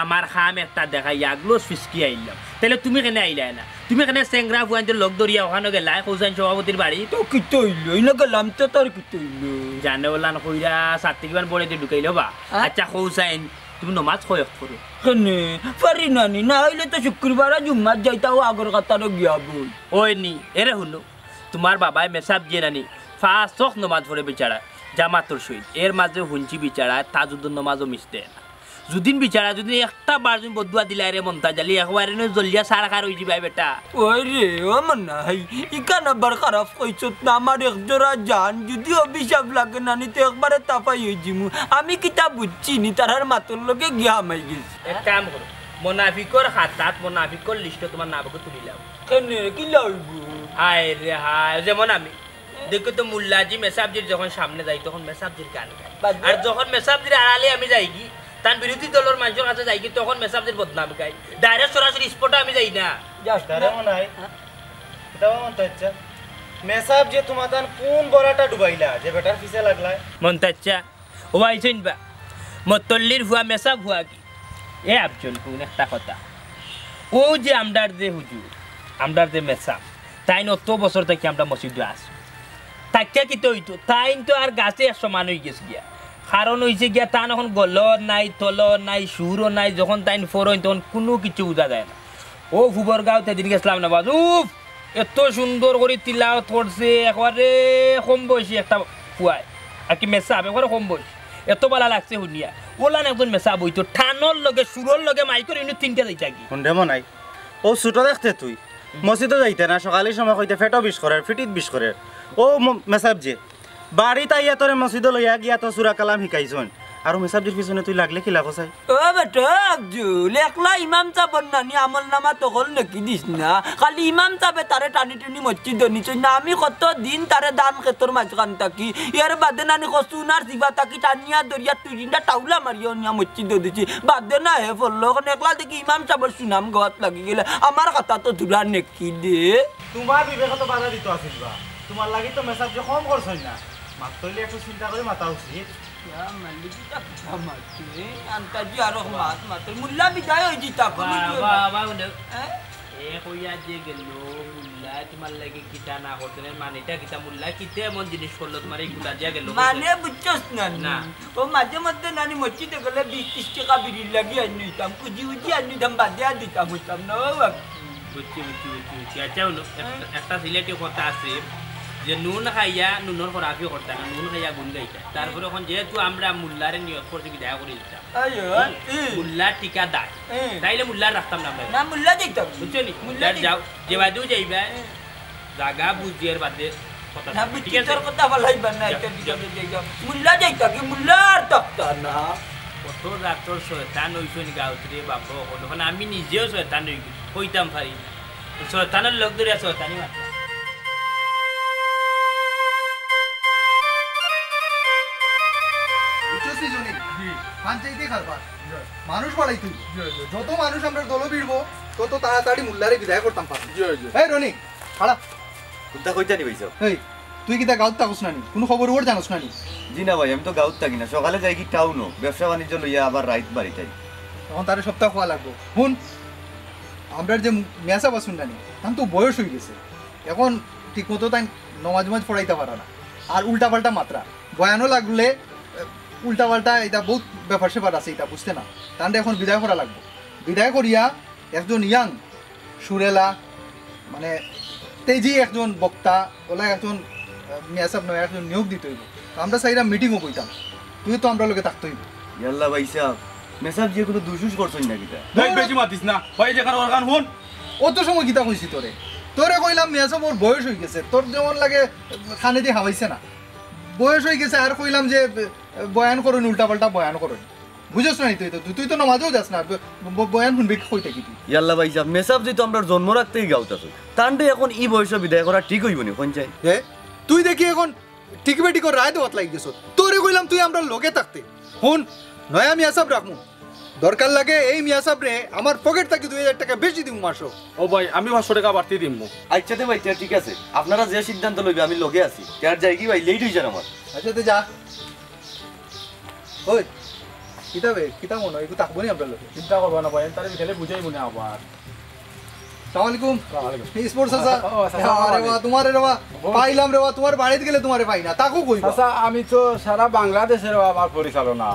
আমার খাম একটা দেখাই আগলোস ফিসকি আইলাম, তাহলে তুমি কেন আইলাই না? তুমি কেন চেংরা ফুয়ানদের লগ ধরিয়া ওখানে গেলাই কৌসাইন সভাপতির বাড়ি? তো কিতো হইলো ইনা গেলাম তো তোর কিতো হইলো জানে ওলান কইরা সাত্তি কিমান বড়ে দিয়ে ঢুকাইলো বা। আচ্ছা কৌসাইন তুমি নমাজ কয়েক করো কেনে পারি নানি না হইলে তো শুক্রবার জুম্মার যাইতাও আগর কাতারে গিয়া বই ওই নি এরে শুনো তোমার বাবাই মেসাব যে নানি ফাঁসক নমাজ পড়ে বিচারা জামাতর সহিত এর মাঝে শুনছি বিচারা তাজুদ্দুন নমাজও মিশতে না যদিন বিচারা যদি একটা বার যদি বদুয়া দিলাই রে মমতা জালি একবারে জলিয়া সারা খার হয়ে যাবে বেটা ওই রে ও নাই ইকান আবার খারাপ কইছত না আমার একজোড়া জান যদি অভিশাপ লাগে নানি তো একবারে তাপাই হয়ে জিমু আমি কিতা বুঝছি নি তার মাতর লগে গিয়া হামাই গেছি এক কাম করো মোনাফিকর খাতাত মোনাফিকর লিস্ট তোমার নামকে তুলি লাও কেনে কি লাইব হায় রে হায় যেমন আমি দেখো তো মুল্লাজি মেসাবজির যখন সামনে যাই তখন মেসাবজির গান গাই আর যখন মেসাবজির আড়ালে আমি যাই কি তার বিরোধী দলের মানুষের কাছে যাই কি তখন মেসাবজির বদনাম গাই ডাইরেক্ট সরাসরি স্পটে আমি যাই না মেসাব যে তোমার কোন বড়াটা ডুবাইলা যে বেটার পিছে লাগলা মন্তাচ্ছা ও আইছেন বা মতল্লির হুয়া মেসাব হুয়া কি এ আপজন কোন একটা কথা ও যে আমদার যে হুজুর আমদার যে মেসাব তাই অত বছর থেকে আমরা মসজিদে আসি তাকে কি তো হইতো তাই তো আর গাছে সমান হয়ে গেছে গিয়া কারণ হয়েছে গিয়া তান এখন গল নাই তল নাই সুরও নাই যখন তাই ফোরইন তখন কোনো কিছু বুঝা যায় না ও ফুবর গাঁও তেদিন গেছিলাম না বাজু এত সুন্দর করে তিলাও থরছে একবারে কম বয়সী একটা ফুয়ায় আর কি মেসাব একবারে কম বয়সী এত ভালো লাগছে শুনিয়া ওলান একজন মেসাব হইতো ঠানোর লগে সুরর লগে মাইকর ইনু তিনটা যাইতা কি সন্দেহ নাই ও ছোট দেখতে তুই মসজিদে যাইতে না সকালের সময় হইতে ফেটো বিষ করে ফিটিত বিষ করে ও মেসাব যে বাড়িতে আইয়া তোরে মসজিদে লইয়া গিয়া তো সুরা কালাম শিকাইছন আর মেসাবজির পিছনে তুই লাগলে কি লাভ চাই ও বেটা আব্দুল একলা ইমাম চাপর নানি আমল নামা তখন নাকি দিস না খালি ইমাম চাপে তারে টানি টানি মসজিদ নিছ না আমি কত দিন তারে দান ক্ষেত্র মাঝখান থাকি ইয়ার বাদে নানি কসুনার জিবা থাকি টানিয়া দরিয়া তুই দিনটা টাউলা মারিও নিয়া মসজিদ দিছি বাদে না হে পড়লো একলা দেখি ইমাম চাপর সুনাম গাওয়াত লাগি গেলে আমার কথা তো ধুলা নেকি দে তোমার বিবেকত বাধা দিত আছিল বা তোমার লাগি তো মেসাব যে কম করছই না মাত্রলে একটু চিন্তা করে মাতা উচিত আন্তাজি আর মাত মাত মুল্লা বিদায় হয়ে জিতা বাবা এ কইয়া যে গেল মুল্লা তোমার লাগে কিতা না করতেন মানেটা কিতা মুল্লা কিতে এমন জিনিস করলো তোমার এই গুলা দিয়া গেল মানে বুঝছস না ও মাঝে মধ্যে নানি মসজিদে গেলে 20-30 টাকা বিড়ি লাগি আনি দিতাম কুজি উজি আনি দাম বাদিয়া দিতাম বুঝতাম না বুঝছি আচ্ছা একটা সিলেটি কথা আছে যে নুন খাইয়া নুনের খরাফি করতে না নুন খাইয়া গুণ গাইতা তারপরে এখন যেহেতু আমরা মুল্লারে নিয়োগ করছি বিদায় করে দিতাম মুল্লার টিকা দায় তাইলে মুল্লার রাখতাম না মুল্লা যাইতাম বুঝছো নি মুল্লার যাও যে বাদেও যাইবা জাগা বুঝিয়ার বাদে কথা ঠিক আছে কথা বলাইবা না এটা মুল্লা যাইতা কি মুল্লার তক্তা না কত রাতর শয়তান হইছনি গাউতরে বাপ ওখানে আমি নিজেও শয়তান হইতাম পারি শয়তানের লোক ধরে শয়তানি মাত্র মানুষ বাড়াই তুই যত মানুষ আমরা দল ভিড়বো তত তাড়াতাড়ি মুল্লারে বিদায় করতাম পারবো এই রনি খাড়া কুত্তা কইতা নি ভাইছো এই তুই কিতা গাঁত থাকস নানি কোনো খবর ওর জানোস নানি জি না ভাই আমি তো গাঁত থাকি না সকালে যাই কি টাউনও ব্যবসা বাণিজ্য লইয়া আবার রাইত বাড়িটাই তখন তার সপ্তাহ খাওয়া লাগবো শুন আমরা যে মেসা বাসুন নানি তখন তো বয়স হয়ে গেছে এখন ঠিক মতো তাই নমাজ পড়াইতে পারে না আর উল্টা পাল্টা মাত্রা বয়ানও লাগলে উল্টা পাল্টা এটা বহুত ব্যাপার সেপার আছে এটা বুঝতে না তাহলে এখন বিদায় করা লাগবে বিদায় করিয়া একজন ইয়াং সুরেলা মানে তেজি একজন বক্তা ওলা একজন মেসাব নয় একজন নিয়োগ দিতে হইব আমরা চাইরা মিটিংও কইতাম তুই তো আমরা লোকে থাকতে হইব ইয়াল্লা ভাই সাহেব মেসাব যে কোনো দুশুস করছই না কিটা ভাই বেশি মাতিস না ভাই যে কারো গান শুন অত সময় গীতা কইছি তোরে কইলাম মেসাব ওর বয়স হয়ে গেছে তোর যেমন লাগে খানে দিয়ে হাওয়াইছে না বয়স হয়ে গেছে আর কইলাম যে বয়ান করুন উল্টা পাল্টা বয়ান করুন বুঝছ না তুই তো নামাজও যাস না বয়ান শুনবি কই থাকি তুই ইয়াল্লা ভাই সাহেব মেসাব যে তো আমরা জন্ম রাখতেই গাউত আছো তান্ডে এখন ই বয়স বিদায় করা ঠিক হইব নি কোন চাই তুই দেখি এখন ঠিক বেটি করে রায় দেওয়াত লাগি গেছ তোরে কইলাম তুই আমরা লগে থাকতে শুন নয়া মিয়া সাহেব রাখমু দরকার লাগে এই মিয়া সাহেব রে আমার পকেট থেকে 2000 টাকা বেশি দিমু মাসো ও ভাই আমি 500 টাকা বাড়তি দিমু আচ্ছা দে ভাই ঠিক আছে আপনারা যে সিদ্ধান্ত লইবে আমি লগে আছি তার যাই কি ভাই লেট হই যান আমার আচ্ছা তে যা ওই কিতা মনে হয় একটু থাকবো নি আমরা লোকে চিন্তা করবা না ভাই তারে বিকেলে বুঝাইবো না আবার আসসালামু আলাইকুম স্পোর্টস আসা আরে বাবা তোমারে রে বাবা পাইলাম রে বাবা তোমার বাড়িতে গেলে তোমারে পাই না তাকো কইবা আচ্ছা আমি তো সারা বাংলাদেশের আমার পরিচালনা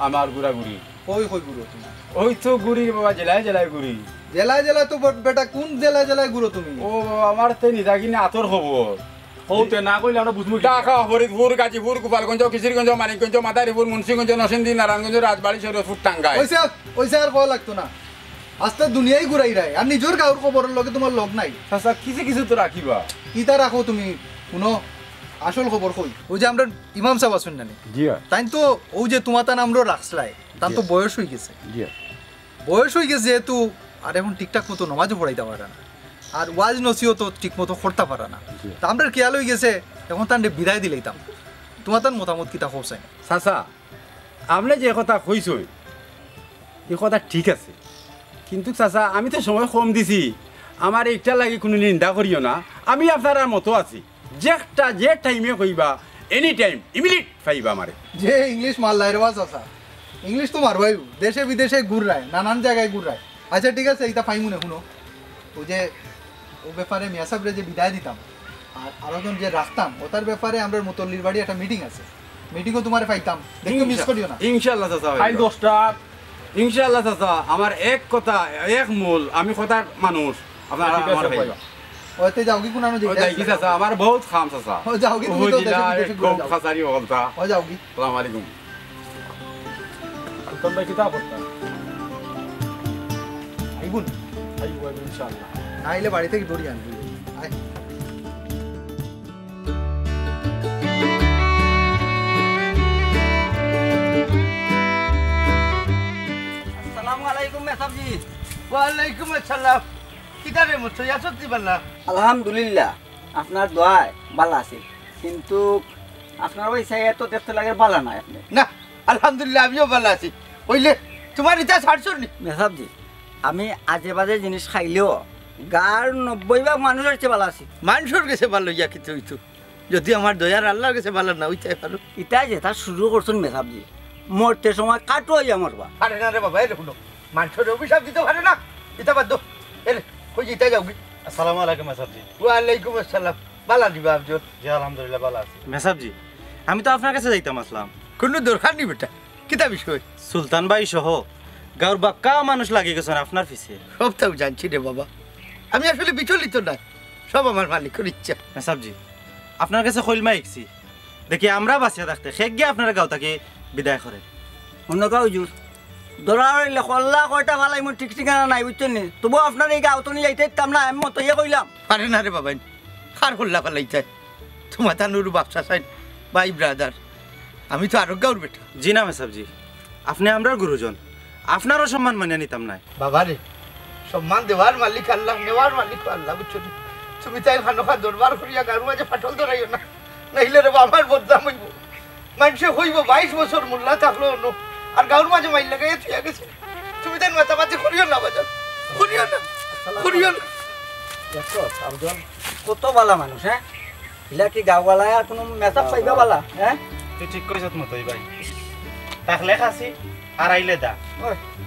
আমার ঘুরাঘুরি কই কই গুরু তুমি ওই তো গুড়ি বাবা জেলায় জেলায় গুড়ি জেলায় জেলায় তো বেটা কোন জেলায় জেলায় গুরু তুমি ও বাবা আমার তো নিদা কিনে আতর খবর হৌতে না কইলে আমরা বুঝবো কি? ঢাকা ফরিদপুর গাজীপুর গোপালগঞ্জ কিশোরগঞ্জ মানিকগঞ্জ মাদারীপুর মুন্সিগঞ্জ নরসিংদী নারায়ণগঞ্জ রাজবাড়ী শরীয়তপুর টাঙ্গাইল ওইসে আর কল লাগতো না আস্তে দুনিয়াই ঘুরাই রায় আর নিজের গাঁর খবরের লগে তোমার লগ নাই চাচা কিছু কিছু তো রাখিবা কিতা রাখো তুমি শুনো আসল খবর কই ওই যে আমরা ইমাম সাহেব আছেন না জি তাই তো ওই যে তোমার তান আমরা রাখছলাই তার তো বয়স হয়ে গেছে জি বয়স হয়ে গেছে যেহেতু আর এখন ঠিকঠাক মতো নমাজও পড়াইতে পারে না আর ওয়াজ নসিও তো ঠিক মতো করতে পারে না তা আমরা খেয়াল হয়ে গেছে এখন তার বিদায় দিলেইতাম তোমার তার মতামত কিতা হোসেন চাচা আপনি যে কথা কইছই এই কথা ঠিক আছে কিন্তু চাচা আমি তো সময় কম দিছি আমার এইটা লাগে কোনো নিন্দা করিও না আমি আপনার মতো আছি যে টাইমে কইবা এনি টাইম ইমিডিয়েট পাইবা আমারে যে ইংলিশ মারলাই রে চাচা ইংলিশ তো মারবাই দেশে বিদেশে ঘুরায় নানান জায়গায় ঘুরায় আচ্ছা ঠিক আছে এইটা পাইমুনে শুনো ওই যে ও ব্যাপারে মিয়া সাহেবরে যে বিদায় দিতাম আর আরেকজন যে রাখতাম ওটার ব্যাপারে আমরা মুতল্লির বাড়ি একটা মিটিং আছে মিটিংও তোমারে পাইতাম দেখো মিস করিও না ইনশাআল্লাহ চাচা ফাইল 10টা ইনশাআল্লাহ চাচা আমার এক কথা এক মূল আমি কথার মানুষ আপনারা আমার পাইবা ওতে যাও কি কোন আনো ও যাই কি চাচা আমার বহুত খাম চাচা ও যাও কি তুমি তো দেশে বিদেশে ঘুরে যাও খাসারি বলতা ও যাও কি আসসালামু আলাইকুম তোমরা কিতাব পড়তা আইগুন আইবো ইনশাআল্লাহ আইলে বাড়ি থেকে দড়ি আনবি আয় আসসালামু আলাইকুম মেসাবজি ওয়ালাইকুম আসসালাম কিদারে মুছই আসত দিবাল্লা আলহামদুলিল্লাহ আপনার দোয়ায় ভালো আছে কিন্তু আপনার ওই সাই এত দেখতে লাগে ভালো না আপনি না আলহামদুলিল্লাহ আমিও ভালো আছি কইলে তোমার ইচ্ছা ছাড়ছর নি মেসাবজি আমি আজে বাজে জিনিস খাইলেও গার 90% মানুষের চেয়ে ভালো আছি মানুষের কাছে ভালো ইয়া কিন্তু হইতো যদি আমার দয়ার আল্লাহর কাছে ভালো না হইতে পারো ইটাই যে তার শুরু করছেন মেসাবজি মরতে সময় কাটো হইয়া মরবা আরে না রে বাবা এ দেখুন মানুষের অভিশাপ দিতে পারে না এটা বাদ দো এ কই যেতে যাও কি আসসালামু আলাইকুম মেসাবজি ওয়ালাইকুম আসসালাম ভালো দিবা আফজল জি আলহামদুলিল্লাহ ভালো আছি মেসাবজি আমি তো আপনার কাছে যাইতাম আসলাম কোনো দরকার নেই বেটা কিতা বিষয় সুলতান ভাই সহ গাঁর বাক্কা মানুষ লাগি গেছেন আপনার পিছে সবটাও জানছি রে বাবা আমি আসলে বিচলিত না সব আমার মালিকের ইচ্ছা মেসাবজি আপনার কাছে কইলমা ইকছি দেখি আমরা বাঁচিয়া থাকতে শেখ গিয়ে আপনারা গাঁও তাকে বিদায় করে অন্য গাঁও জুর ধরা হইলে কল্লা কয়টা ভালাই মোৰ ঠিক ঠিকানা নাই বুঝছেন নি তবু আপনার এই গাঁও তো নিয়ে যাইতে ইতাম না আমি মতো ইয়ে কইলাম আরে না রে বাবা কার হল্লা পালাইতে তোমার তানুর বাপসা সাইন ভাই ব্রাদার আমি তো আরো গাঁর বেটা জি না মেসাবজি আপনি আমরার গুরুজন আপনারও সম্মান মানিয়ে নিতাম নাই বাবা রে সম্মান দেওয়ার মালিক আল্লাহ নেওয়ার মালিক আল্লাহ বুঝছো তুমি তাই খানোখা দরবার করিয়া গারু মাঝে ফাটল ধরাইও না নাইলে রে আমার বদনাম হইব মানুষে হইব 22 বছর মোল্লা থাকলো আর গাঁর মাঝে মাইল লাগাইয়া থুইয়া গেছে তুমি তাই মাতামাতি করিও না বাজার করিও না করিও না কত বালা মানুষ হ্যাঁ ইলা কি গাঁওয়ালায় আর কোনো মেসাপ পাইবা বালা হ্যাঁ তুই ঠিক কইছত মতই ভাই তাকলে খাসি আর আইলে দা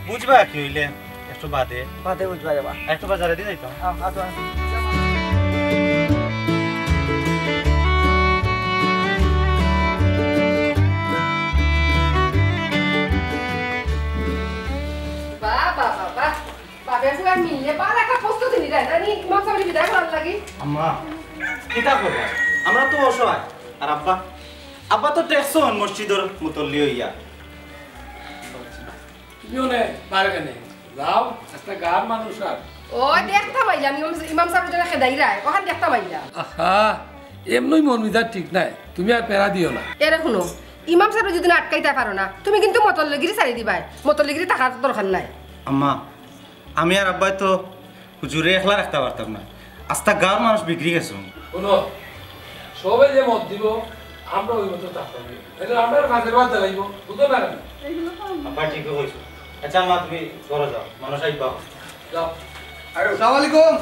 বুঝবা কি হইলে একটু বাদে বুঝবা যাবা একটু বাজারে দিয়ে যাইতাম আম্মা কিতা করবা আমরা তো অসহায় আর আব্বা আব্বা তো টেকছন মসজিদের মুতল্লি হইয়া তুমিও নে পারবে যাও একটা গার মানুষ আর ও দেখতা পাইলাম ইমাম সাহেব যেটা খেদাই রায় ওখান দেখতা পাইলাম আহা এমনই মন মিজাজ ঠিক নাই তুমি আর পেরা দিও না এরে শুনো ইমাম সাহেব যদি আটকাইতে পারো না তুমি কিন্তু মতলগিরি ছাড়ি দিবাই মতলগিরি টাকার দরকার নাই আম্মা আমি আর আব্বাই তো হুজুরে একলা রাখতে পারতাম না আস্তা গাঁর মানুষ বিক্রি গেছো শোনো সবাই যে মত দিব আমরা ওই মতো থাকতাম এটা আমরা কাজের বাদ জ্বালাইব বুঝতে পারেন আব্বা ঠিক কইছো আচ্ছা মা তুমি ঘরে যাও মানুষ আইবা যাও আসসালামু আলাইকুম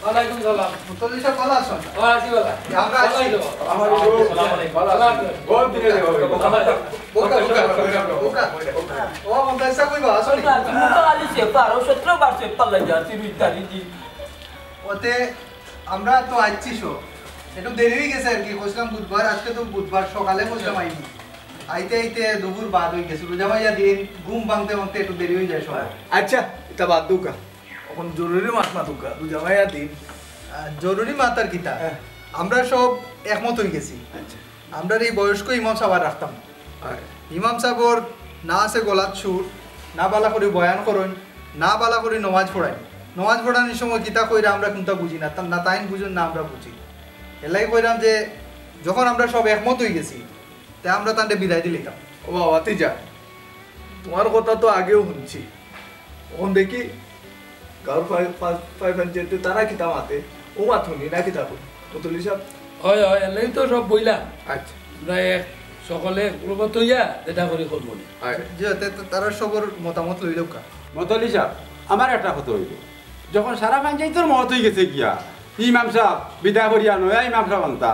ওয়ালাইকুম সালাম মুতল্লি সাহেব ভালো আছেন আসি বাবা আমরা আসি আসসালামু আলাইকুম বহুত দিনে ও মন্তাইসা কইবা আসনি তো আলি সে পারো 17 বার সে পাল্লা যাতি বিতারি জি ওতে আমরা তো আইছি শো একটু দেরি হয়ে গেছে আর কি কইছিলাম বুধবার আজকে তো বুধবার সকালে কইছিলাম আইবো আইতে আইতে দুপুর বাদ হয়ে গেছে রোজা ভাইয়া দিন ঘুম ভাঙতে ভাঙতে একটু দেরি হয়ে যায় সবাই। আচ্ছা এটা বাদ দুকা এখন জরুরি মাত না দুকা রোজা ভাইয়া দিন জরুরি মাতার কিতা আমরা সব একমত হয়ে গেছি। আমরা এই বয়স্ক ইমাম সাহেব রাখতাম ইমাম সাহেবর না আছে গলাত সুর না বালা করে বয়ান করেন না বালা করে নমাজ পড়ায় নমাজ পড়ানোর সময় কিতা কইরা আমরা কোনটা বুঝি না না তাইন বুঝুন না আমরা বুঝি এলাই কইরাম যে যখন আমরা সব একমত হয়ে গেছি তাই আমরা তান্ডে বিদায় দিলাম। ও বাবা তুই যা তোমার কথা তো আগেও শুনছি এখন দেখি গাঁর পাই পঞ্চায়েতে তারা কিতা মাতে ও মাত শুনি না কিতা করি মতলি সাহেব হয় হয় এলাই তো সব বইলা। আচ্ছা প্রায় সকলে গ্রুপত হইয়া যেটা করে করবো যে তারা সবর মতামত লইল কা মতলি সাহেব আমার একটা কথা হইল যখন সারা পঞ্চায়েতের মত হয়ে গেছে গিয়া ইমাম সাহেব বিদায় করিয়া নয়া ইমাম সাহেব আনতা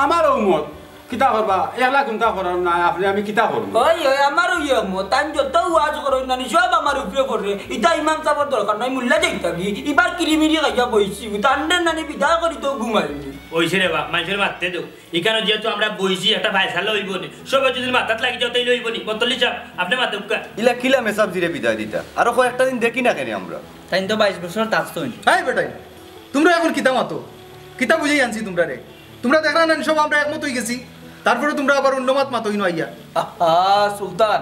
আমারও মত কিতা করবা একলা কোনটা করার না আপনি আমি কিতা করবো ওই ওই আমারও ইয়ে মত তাই যত ওয়াজ করো না সব আমার উপরে করে ইটা ইমাম সাহেবের দরকার নাই মুল্লা যাইতা কি এবার কিরিমিরি খাইয়া বইছি তান্ডের নানি বিদায় করি তো ঘুমাইলি ওইছে রে বা মানুষের মারতে দেও এখানে যেহেতু আমরা বইছি একটা ফায়সালা হইব নি সবাই যদি মাথাত লাগি যাও তাইলে হইব নি মতলি চাপ আপনি মাথা উকা ইলা কিলা মেসাব জিরে বিদায় দিতা আরো কয়েকটা দিন দেখি না কেন আমরা তাই তো 22 বছর তাকতো হ্যাঁ বেটাই তোমরা এখন কিতা মাতো কিতা বুঝেই আনছি তোমরা রে তোমরা দেখলা না সব আমরা একমত হয়ে গেছি তারপরে তোমরা আবার অন্য মাত মাতো ইনো আইয়া সুলতান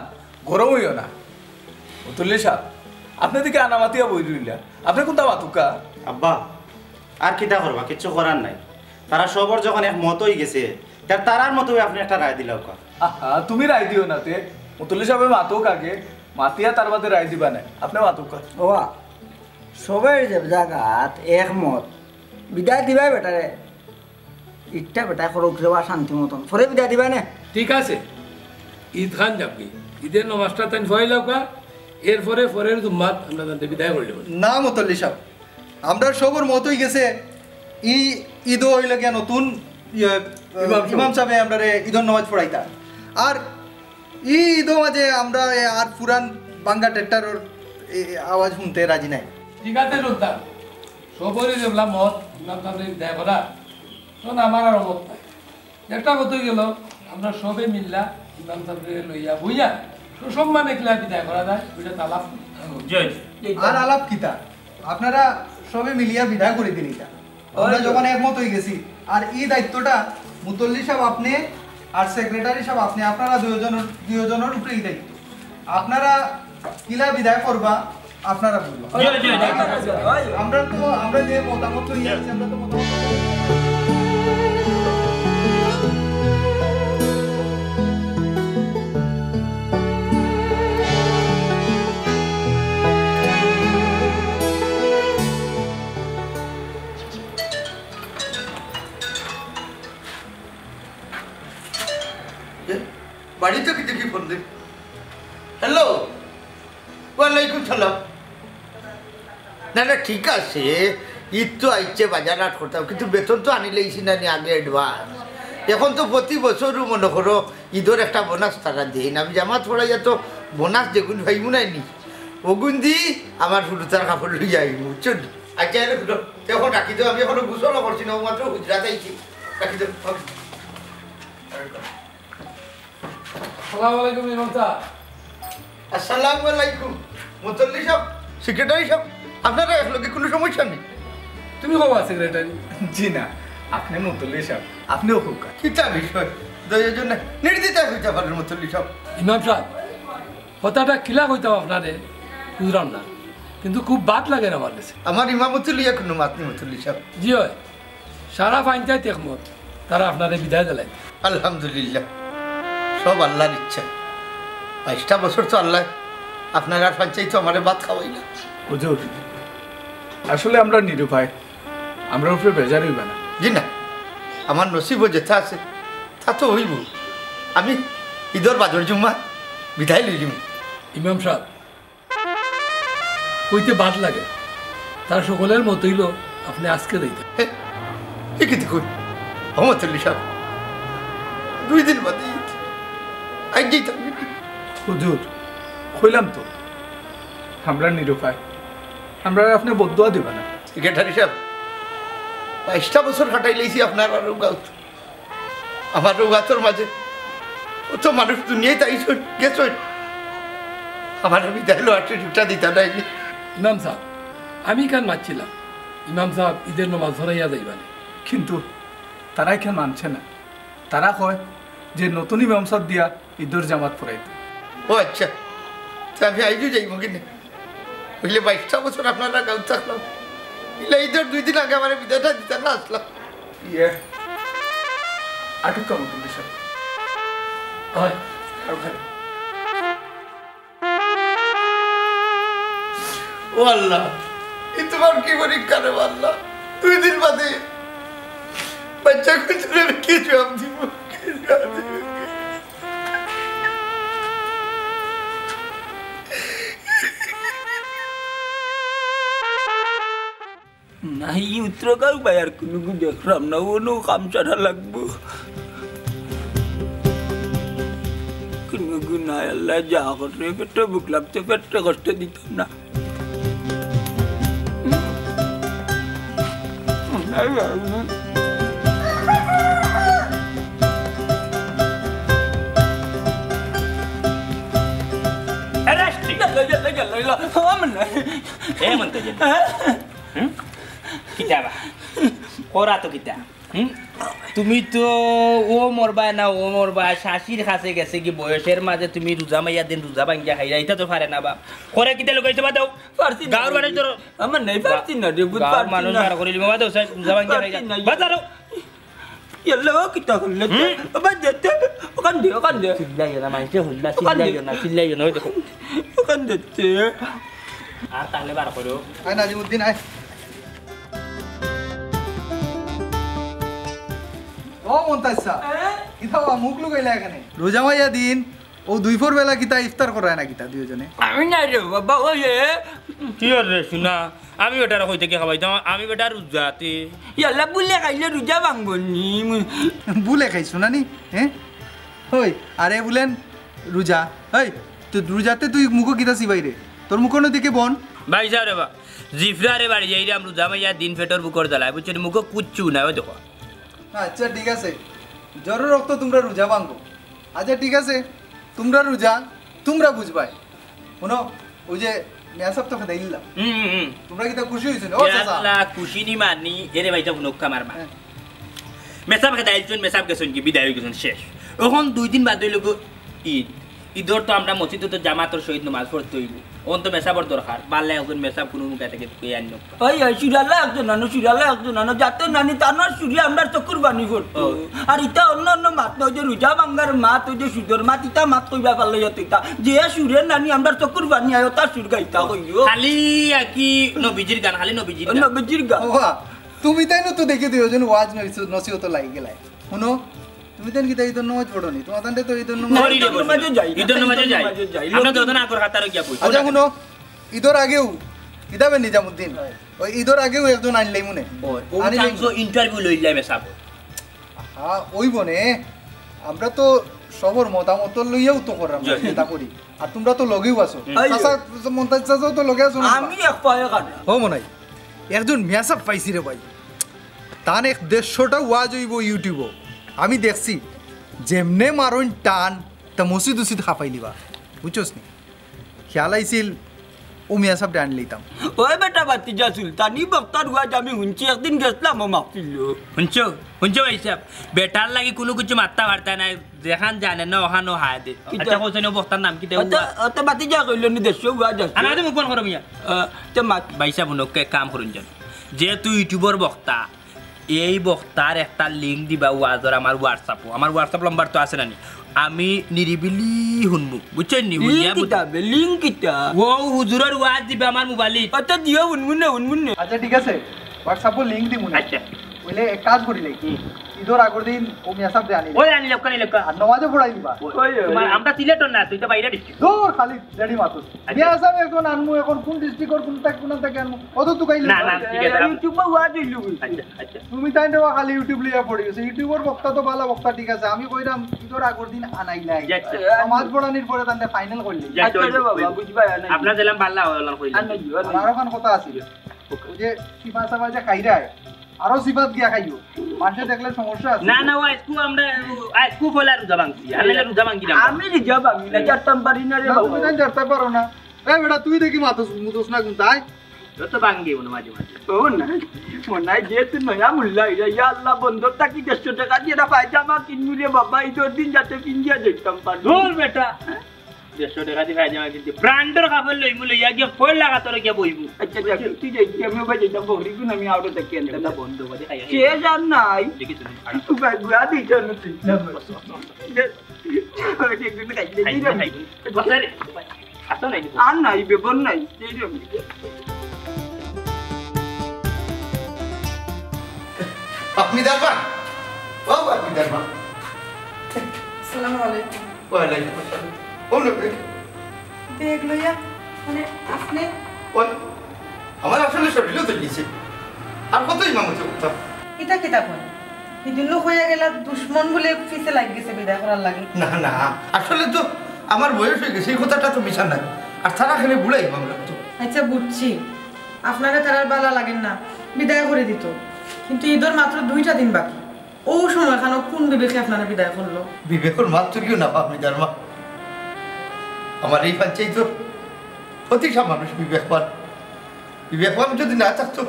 গরম হইও না মতলি সাহেব আপনি দিকে আনামাতিয়া বই রইলা আপনি কোনটা মাতুকা আব্বা আর কিতা করবা কিচ্ছু করার নাই তারা সবর যখন এক মত হয়ে গেছে তারার মতো আপনি একটা রায় দিলাও কা তুমি রায় দিও না তে মতলি সাহেব মাতুক আগে মাতিয়া তার বাদে রায় দিবা না আপনি মাতুকা ওয়া সবের যে জায়গাত একমত বিদায় দিবাই বেটারে ইটটা বেটা করো উঠলেবা শান্তি মতন পরে বিদায় দিবা না ঠিক আছে ঈদ খান যাবি ঈদের নমাজটা তাই ভয় লাগা এরপরে পরের জুম্মাত আমরা তাদের বিদায় করে দেব না মতল্লি সাহেব আমরা সবর মত হয়ে গেছে ঈদ হইল গিয়া নতুন ইমাম সাহেব আমরা ঈদর নামাজ পড়াইতা আর ঈদও মাঝে আমরা আর পুরান বাঙ্গা টেট্টার আওয়াজ শুনতে রাজি নাই। ঠিক আছে সুলতান সবরই দেখলাম মত ইমাম সাহেবের বিদায় করা তখন আমার আর মত নাই একটা কথা গেল আমরা সবে মিললা ইমাম সাহেবের লইয়া বইয়া সুসম্মানে কিলা বিদায় করা যায় ওইটা তালাপ আর আলাপ কিতা আপনারা সবে মিলিয়া বিদায় করে দিন এটা আমরা যখন একমত হয়ে গেছি আর এই দায়িত্বটা মুতল্লি সাহেব আপনি আর সেক্রেটারি সাহেব আপনি আপনারা দুজনের উপরে এই দায়িত্ব আপনারা কিলা বিদায় করবা আপনারা বলবো আমরা যে মতামত হয়ে যাচ্ছি আমরা তো মতামত বাড়িতে কি দেখি ফোন দে হ্যালো ওয়ালাইকুম সালাম না না ঠিক আছে ঈদ তো আইছে বাজার হাট করতাম কিন্তু বেতন তো আনিলেইছি না নি আগে অ্যাডভান্স এখন তো প্রতি বছরও মনে করো ঈদের একটা বোনাস তারা দেয় না আমি জামাত পড়াইয়া তো বোনাস যেগুন ভাইমু নাই নি ওগুন দি আমার হুড়ুতার কাপড় লই যাই বুঝছেন আচ্ছা এখন রাখি দেবো আমি এখনো গুছলো করছি না মাত্র গুজরাট আইছি রাখি দেবো আসসালামু আলাইকুম ইমাম সাহেব আসসালামু আলাইকুম মুতল্লি সাহেব সেক্রেটারি সাহেব আপনারা একলগে কোনো সমস্যা নেই তুমি কবা সেক্রেটারি জি না আপনি মতলি সাহেব আপনিও খুব কিতা বিষয় দয়ের জন্য নির্দিতায় হইতে পারেন মুতল্লি সাহেব ইমাম সাহেব কথাটা কিলা কইতাম আপনারে বুঝলাম না কিন্তু খুব বাদ লাগে না আমার কাছে আমার ইমামতি লিয়া কোনো মাত নেই মুতল্লি সাহেব জি হয় সারা পঞ্চায়েত একমত তারা আপনারে বিদায় দিলেন আলহামদুলিল্লাহ সব আল্লাহর ইচ্ছা 22টা বছর তো আল্লাহ আপনার আর পঞ্চায়েত তো আমার ভাত খাওয়াই না হুজুর আসলে আমরা নিরুপায় আমরা উপরে বেজার হইবে না জি না আমার নসিবও যেটা আছে তা তো হইব আমি ঈদর বাদর জুম্মা বিদায় লইলিম ইমাম সাহেব কইতে বাদ লাগে তার সকলের মত হইল আপনি আজকে দিতেন কি কই রহমতুল্লাহ সাহেব 2 দিন বাদে আজ যেতাম হুজুর কইলাম তো আমরা নিরুপায় আমরা আপনি বদুয়া দিবা না সেক্রেটারি সাহেব 22টা বছর কাটাই লাইছি আপনার আর রোগাত আমার রোগাতর মাঝে কত মানুষ দুনিয়ায় তাইছুন গেছুন আমার বিদায় লো 8 দিতা নাই ইমাম সাহেব আমি কান মানছিলাম ইমাম সাহেব ঈদের নামাজ ধরাইয়া যাইবানে কিন্তু তারা এখানে মানছে না তারা কয় যে নতুন ইমাম সাহেব দিয়া ঈদের জামাত পড়াইতে ও আচ্ছা আমি আইজু যাইব কিনে বুঝলে 22টা বছর আপনারা গাঁও থাকলাম ইলে ঈদের 2 দিন আগে আমার বিদায়টা দিতে না আসলাম ইয়ে আটক কাম কিন্তু স্যার হয় ও আল্লাহ এ তোমার কি পরীক্ষা রে আল্লাহ 2 দিন বাদে বাচ্চা কুচরে কি জবাব দিব নাই উত্তর কাউ বাইর কোনো দেখলাম না ওনো কাম ছাড়া লাগবো কোনো গুনাহ আল্লাহ যা করে পেটে বুক লাগতে পেটে কষ্ট দিতাম না কিতাবা করা তো কিতা তুমি তো ও মরবা না ও মরবা শাশির কাছে গেছে কি বয়সের মাঝে তুমি রোজা মাইয়া দিন রোজা ভাঙ্গিয়া খাইরা এটা তো পারে না বা করে কিতা লগাইছে বা দাও পারছি গাঁর মানুষ ধরো আমার নাই পারছি না রে বুঝ গাঁর মানুষ মারা করিলি বা দাও রোজা ভাঙ্গিয়া খাইরা বাজারো ইয়াল্লা কিতা করলে বাবা যেতে ওখান দে চিল্লাই না মাইছে হুল্লা চিল্লাই না দেখো ওখান যেতে আর তাহলে বার করো আয় নাজিমউদ্দিন আয় ও মন্তাজ স্যার কিতা মুখ লুকাইলা এখানে রোজা মাইয়া দিন ও 2 বেলা কিতা ইফতার করায় না কিতা দুইজনে আমি না রে বাবা ওই কি রে শুনা আমি বেটার কই থেকে খাওয়াইতাম আমি বেটার রোজাতে ইয়াল্লা বুলে খাইলে রোজা ভাঙবনি বুলে খাইছো না নি হ্যাঁ হই আরে বলেন রোজা এই তুই রোজাতে তুই মুখ কিতা সিবাই রে তোর মুখ ন দিকে বন ভাই সাহেব রে বা জিফরা রে বাড়ি যাই রাম রোজা মাইয়া দিন ফেটর বুকর জ্বালায় বুঝছেন মুখ কুচ্চু না ওই দেখো আচ্ছা ঠিক আছে জরুর রক্ত তোমরা রোজা ভাঙবো আচ্ছা ঠিক আছে তোমরা রোজা তোমরা বুঝবাই শোনো ওই যে মেয়াসাব তো খেতে ইল্লা তোমরা কি তা খুশি হইছো ও চাচা আল্লাহ খুশি নি মানি এরে ভাইটা নুক্কা মারবা মেসাব খেতে আইছুন মেসাব গেছুন কি বিদায় হয়ে গেছুন শেষ এখন 2 দিন বাদ হইল ঈদ ঈদর তো আমরা মসজিদে তো জামাতর শহীদ নামাজ পড়তে হইব ওন তো মেসাবর দরকার বাল্লা একজন মেসাব কোনো মুখে থেকে তুই আনলো ওই সুরালা একজন নানো যাতে নানি তানোর সুরি আমরা চকুর বানি করতো আর ইটা অন্য অন্য মাত নয় যে রোজা ভাঙ্গার মাত ওই যে সুদর মাত ইটা মাত কইবা পারলে ইটা যে সুরের নানি আমরা চকুর বানি আয় তার সুর গাইতা কইও খালি কি নবীজির গান খালি নবীজির গান তুমি তাই না তো দেখে দিও যেন ওয়াজ নসিহত লাগি গেলাই শুনো তুমি দেন কি তাই তো নামাজ পড়নি তোমার তান্ডে তো এই জন্য নামাজে যাই আমরা তো না কর খাতার গিয়া কই আচ্ছা শুনো ঈদের আগেও কিতাবে নিজামউদ্দিন ওই ঈদের আগেও একজন আনলাই মনে আনি লাগছো ইন্টারভিউ লইলাই মেসাব হ্যাঁ ওই বনে আমরা তো সবার মতামত লইয়াও তো করাম চিন্তা করি আর তোমরা তো লগেও আছো চাচা মন্তাজ চাচাও তো লগে আছো আমি এক পায়ে কাটা ও মনাই একজন মেসাব পাইছি রে ভাই তান 150টা ওয়াজ হইব ইউটিউবে আমি দেখছি যেমনে মারুন টান তা মসজিদ উসিদ খাপাই লিবা বুঝছস নি খেয়াল আইছিল ও মিয়া সাহেব ডান লইতাম ওই বেটা বাতিজা সুলতানি বক্তার ওয়াজ আমি হুনছি একদিন গেছলাম ও মাহফিল হুনছো ভাই সাহেব বেটার লাগি কোনো কিছু মাত্তা বার্তা নাই দেখান জানে না ওখানো হায় দে আচ্ছা কোসেন বক্তার নাম কি দেও তো বাতিজা কইলো নি দেশো ওয়াজ আছে আনা মুখ বন্ধ করো মিয়া তো মাত ভাই সাহেব হুনকে কাম করুন জান যেহেতু ইউটিউবার বক্তা এই বক্তার একটা লিঙ্ক দিবা ওয়াজর আমার হোয়াটসঅ্যাপ নাম্বার তো আছে নানি আমি নিরিবিলি শুনবো বুঝছেন নি লিঙ্ক কিটা ও হুজুরের ওয়াজ দিবা আমার মোবাইলে আচ্ছা দিও উনমুনে আচ্ছা ঠিক আছে হোয়াটসঅ্যাপে লিংক দিমু আচ্ছা বলে এক কাজ করিলে কি ঈদের আগের দিন ও মিয়া সাহেব আনি ওই আনি লোক আর নামাজে পড়াই দিবা তোমার আমরা সিলেটর না তুই তো বাইরে ডিস্ট্রিক্ট দূর খালি রেডি মাতো মিয়া সাহেব এখন আনমু এখন কোন ডিস্ট্রিক্টর কোন থেকে আনমু অত তো কাইলে না ঠিক আছে ইউটিউবে ওয়াজ দিলু আচ্ছা তুমি তাই দেওয়া খালি ইউটিউব লিয়া পড়ি গেছে ইউটিউবের বক্তা তো ভালো বক্তা ঠিক আছে আমি কইরাম ঈদের আগের দিন আনাইলাই নামাজ পড়ানির পরে তান্তে ফাইনাল করলি আচ্ছা বাবা বুঝবাই না আপনার দিলাম বাল্লা হলাম কইলা আর এখন কথা আছে ওই যে সীমা সাহেব যে খাইরায় আরো সিফাত গিয়া খাইও মানুষে দেখলে সমস্যা আছে না না ও আজকু আমরা আজকু ফলা রোজা ভাঙছি আনলে রোজা ভাঙি না আমি রিজা ভাঙি না জানতাম পারি না রে বাবা তুমি না জানতে পারো না এই বেটা তুই দেখি মাথা মুতোস না কোন তাই তো ভাঙি মনে মাঝে মাঝে ও না মনে হয় যেহেতু নয়া মূল্য ইয়া আল্লাহ বন্ধর থাকি 150 টাকা দিয়ে না পায়জামা কিনবি রে বাবা এই দিন যাতে কিনজিয়া যেতাম পারি দূর বেটা 150 টাকা দিয়ে পায়জামা কিনতে ব্র্যান্ডের কাপড় লইমু লইয়া গিয়ে ফল লাগা তোর গিয়া বইবু আচ্ছা দেখ তুই যাই আমি বাবা যেতাম বহরি গুণ আমি আউট থেকে আনতাম বন্ধ করে খাই সে জান নাই দেখি তুই ভাই গুয়া দিছ না তুই আর নাই বেবন নাই আপনি দারবান ও আপনি দারবান আসসালামু আলাইকুম ওয়ালাইকুম আসসালাম ও লোক দেখ লইয়া মানে আপনি আমার আসলে শরীরও তো দিয়েছে আর কত ইমাম হচ্ছে কোথাও এটা কি তখন ইদিন লোক হয়ে গেল দুশ্মন বলে ফিসে লাগ গেছে বিদায় করার লাগে না না আসলে তো আমার বয়স হয়ে গেছে এই কথাটা তো মিশা নাই আর তারা খেলে বুড়াই ইমাম লাগতো আচ্ছা বুঝছি আপনারা তারার বালা লাগেন না বিদায় করে দিত কিন্তু ঈদের মাত্র 2টা দিন বাকি ও সময় খানো কোন বিবেকে আপনারা বিদায় করলো বিবেকর মাত্র কেউ না আপনি জানমা আমার এই পঞ্চায়েত প্রতিটা মানুষ বিবেকবান যদি না থাকতো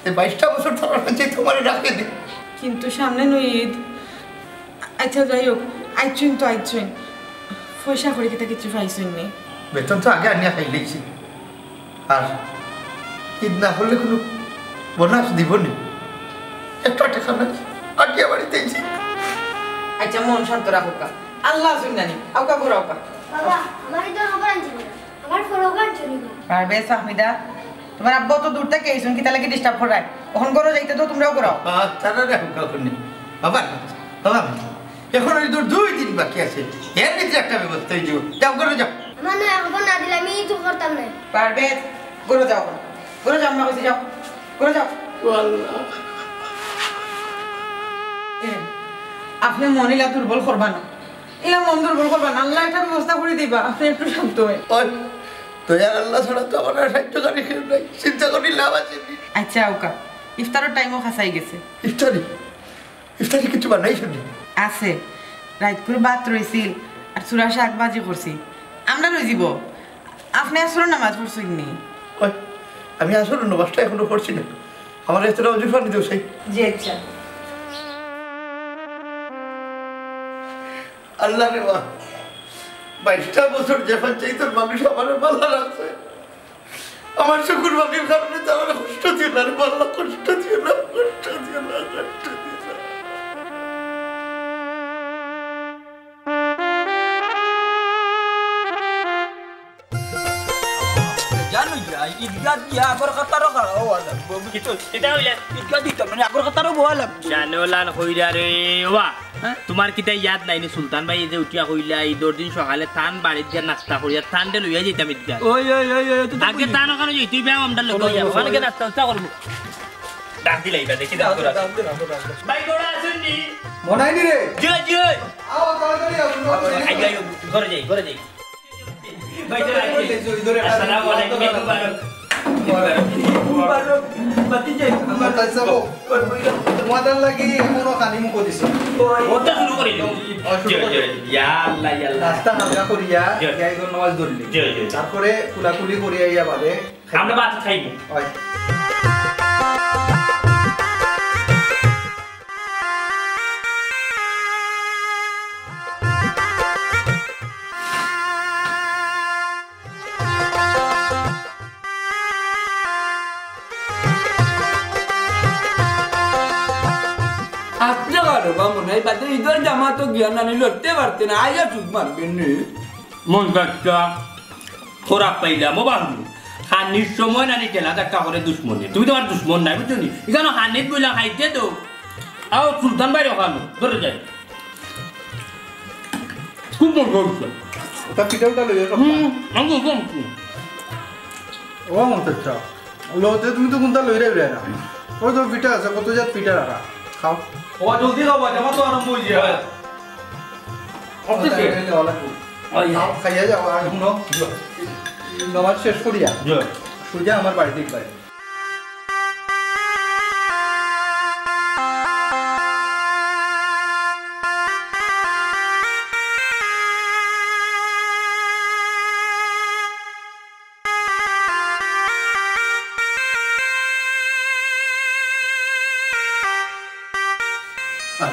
এই 22টা বছর তারা পঞ্চায়েত আমার রাখে দিই কিন্তু সামনে নই ঈদ আচ্ছা যাই হোক আইছেন পয়সা করে কিতা কিছু পাইছেন নি বেতন তো আগে আনিয়া খাই লেগছি আর ঈদ না হলে কোনো বোনাস দিব নি একটা টাকা নাই আটিয়া বাড়িতে আচ্ছা মন শান্ত রাখো কা আল্লাহ শুননানি আউকা ঘুরা আউকা বাবা আমার তো খবর আনছি না আমার ফলোগার চলে গেল পারবে ফাহমিদা তোমার আব্বা তো দূর থেকে এইসন কি তাহলে কি ডিস্টার্ব করায় ওখান করো যাইতে তো তোমরাও করো তারা রাখো কখন বাবা বাবা এখন ওই তোর 2 দিন বাকি আছে এর ভিতরে একটা ব্যবস্থা হয়ে যাবো যাও করে যাও আমার না খবর না দিলে আমি তো করতাম না পারবে করো যাও আমরা কইছি যাও করে যাও আপনি মনিলা দুর্বল করবা না ইলা মন দুর্বল করবা না আল্লাহ একটা ব্যবস্থা করে দিবা আপনি একটু শান্ত হয়ে তো আর আল্লাহ ছাড়া তো আমার সাহায্য করি কেউ নাই চিন্তা করি লাভ আছে আচ্ছা আউকা ইফতারের টাইমও খাসাই গেছে ইফতারি কিছু বানাই শুনি আছে রাত করে ভাত রইছিল আর চূড়া শাক ভাজি করছি আমরা রই যাব আপনি আসর নামাজ পড়ছেন নি আমি আসলে নামাজটা এখনো পড়ছি না আমার এতটা অজু পানি দেও সেই জি আচ্ছা আল্লাহ রে বাবা 22টা বছর যে পঞ্চায়েতের মানুষ আমার ভালো রাখছে আমার শুকুর বাকির কারণে তো আমার কষ্ট দিও না রে বাবা কষ্ট দিও না জানো যাই ঈদগাহ গিয়া আগর কাতারও খাওয়া হলাম কিছু এটা হইলে ঈদগাহ দিতাম মানে আগর কাতারও বহালাম জানোলান হইরা রে ওয়া তোমার কিতা ইয়াদ নাই নি সুলতান ভাই যে উঠিয়া কইলা ঈদের দিন সকালে থান বাড়িত গিয়া নাস্তা করিয়া থানতে লইয়া যাইতাম ঈদগাহ ওই আগে থান ওখানে যাই তুই ব্যায়াম আমরা লোক যাবো ওখানে গিয়ে নাস্তা করবো ডাক দিলাই বা দেখি ডাক করা ভাই গোড়া আছেন নি মনাই নি রে জয় জয় আও তাড়াতাড়ি আও আই ঘরে যাই ভাই আসসালামু আলাইকুম মুবারক বাতি যাই আমার তাইসাবো তোমাদের লাগি এমনও কানি মুখ দিছো ওটা শুরু করি ইয়া আল্লাহ ইয়া আল্লাহ রাস্তা হালকা করিয়া গাইগর নামাজ ধরলি তারপরে কুলাকুলি করিয়া ইয়া বাদে আমরা ভাত খাইবো হয় আপনি কারো বা মনে হয় বাদে ঈদের জামা তো জ্ঞান আনি লড়তে পারতেন আইয়া চুপ মারবেন মন কাটটা খোরাক পাইলাম ও বান্ধু হানির সময় নানি টেলা দেখা করে দুশ্মনে তুমি তোমার দুশ্মন নাই বুঝছো নি এখানে হানিত বইলা খাইতে তো আও সুলতান ভাই ওখানে ধরে যাই খুব মন করছে ওটা পিঠাটা লইয়া আমি কম ও মন্তচ্ছা লোতে তুমি তো কোনটা লইরা উড়াই না ওই তো পিঠা আছে কত জাত পিঠা রাখা খাও ও জলদি খাও জামা তো আরম্ভ হয়ে যায় খাইয়া যাও আর শুনো নামাজ শেষ করিয়া সোজা আমার বাড়িতে একবার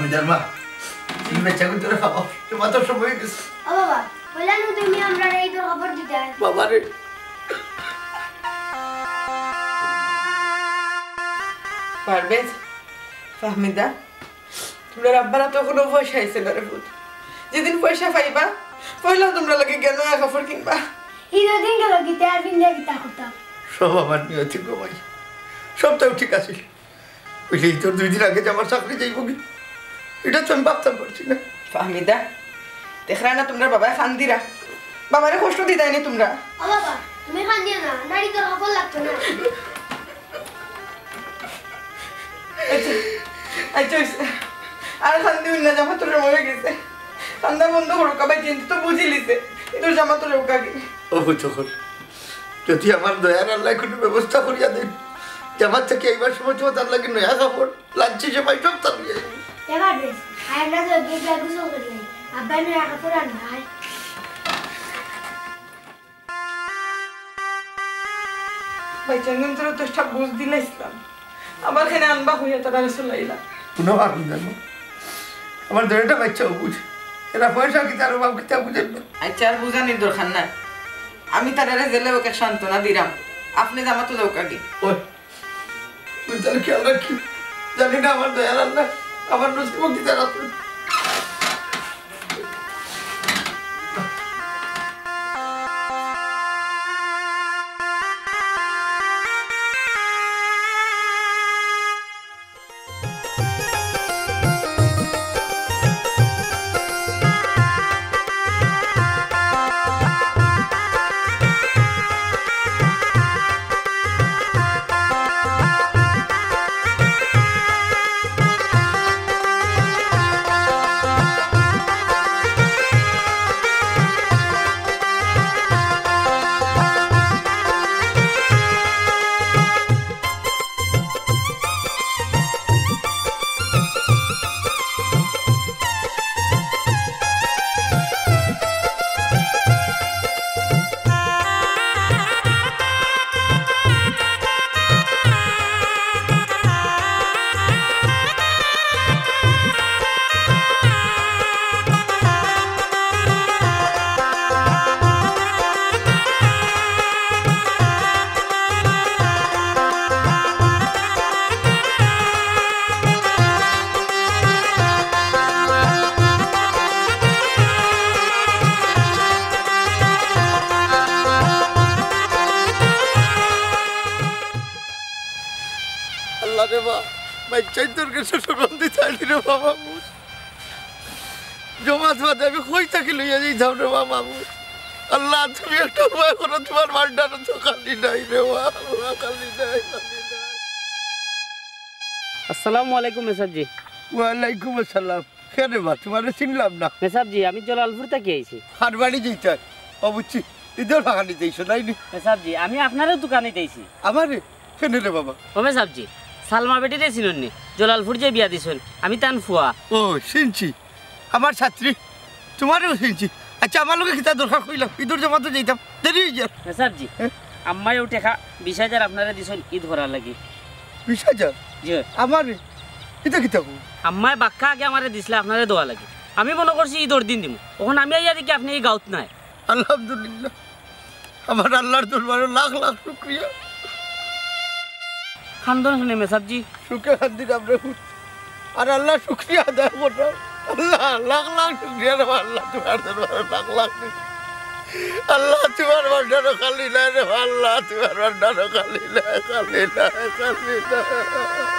ফাহমিদার মা তুমি বেচা করে তোরা খাবো তোমার তো সময় গেছে ও বাবা বললাম তুমি আমরা এই তোর খবর দিতে আয় বাবা রে পারবেজ ফাহমিদা তোমরা আব্বারা তো কোনো পয়সা আইছে না রে পুত যেদিন পয়সা পাইবা পয়লা তোমরা লাগে কেন কাপড় কিনবা ঈদের দিন গেল গীতে আর বিন্দা গীতা করতাম সব আমার নিয়তি গোমাই সবটাও ঠিক আছে বুঝলি তোর 2 দিন আগে যে আমার চাকরি যাইব কি এটা তো আমি ভাবতাম পারছি না ফাহমিদা দেখরা না তোমরা বাবা খান্দিরা বাবারে কষ্ট দিতাই নি তোমরা ও বাবা তুমি খান্দিও না নারী তোর খবর লাগতো না আচ্ছা আর খান্দি না জামা তোর মরে গেছে কান্দা বন্ধ করো কাবাই চিন্তা তো বুঝি লিছে তোর জামা তোর ওকা কি ও তখন যদি আমার দয়ার আল্লাহ কোনো ব্যবস্থা করিয়া দেন জামার থেকে এইবার সময় তোমার তার লাগে নয়া কাপড় লাঞ্চে সময় সব তার নিয়ে এবার বেশ আমরা তো গীতা গুছো করি আব্বা নয়া কাপড় আন ভাই ভাই চন্দন তোর তো সব বুঝ দিলা ইসলাম আবার কেন আনবা হইয়া তারা চলাইলা কোনো আর জানো আমার দয়াটা বাচ্চাও বুঝ এরা পয়সা কি তার বাপ কিতা বুঝেন না আচ্ছা আর বুঝানির দরকার নাই আমি তারারে জেলে ওকে সান্ত্বনা দিলাম আপনি জামা তো যাও কাকি ওই তুই তাহলে খেয়াল রাখি জানি না আমার দয়ার আল্লাহ আমার নসিব কি তার আছে রে বা বাচ্চাই তোর কাছে সুগন্ধি চাইলি রে বাবা জমা বাদে আমি কই থাকি লইয়া যাইতাম রে বা মামু আল্লাহ তুমি একটা উপায় করো তোমার ভান্ডার তো খালি নাই রে বা খালি নাই আসসালামু আলাইকুম মেসাব জি ওয়ালাইকুম আসসালাম কেরে বা তোমারে চিনলাম না মেসাব জি আমি জলালপুর থেকে আইছি হাট বাড়ি যাইতে অবশ্যই ঈদের বাগানে যাইছো তাই নি মেসাব জি আমি আপনারও দোকানে যাইছি আমারে কেনে রে বাবা ও মেসাব জি সালমা বেটিরে চিনুননি জলালপুর যে বিয়া দিছেন আমি তান ফুয়া ও চিনছি আমার ছাত্রী তোমারও চিনছি আচ্ছা আমার লোকে কিতা দরকার কইলাম ঈদের জমা তো যাইতাম দেরি হয়ে যায় মেসাব জি আম্মায়ও টেকা 20,000 আপনারা দিছেন ঈদ ভরার লাগি 20,000 জি আমার এটা কিতা কো আম্মায় বাক্কা আগে আমারে দিছলে আপনারে দোয়া লাগি আমি মনে করছি ঈদর দিন দিমু তখন আমি আইয়া দেখি আপনি এই গাউত নাই আলহামদুলিল্লাহ আমার আল্লাহর দরবারে লাখ লাখ শুকরিয়া খান্দন শুনে মেসাব জি সুখে শান্তি আমরা আর আল্লাহ শুকরিয়া আদায় করো আল্লাহ লাখ লাখ শুকরিয়া রে আল্লাহ তোমার দরবারে লাখ লাখ আল্লাহ তোমার ভান্ডারও খালি নাই রে আল্লাহ তোমার ভান্ডারও খালি নাই খালি নাই খালি নাই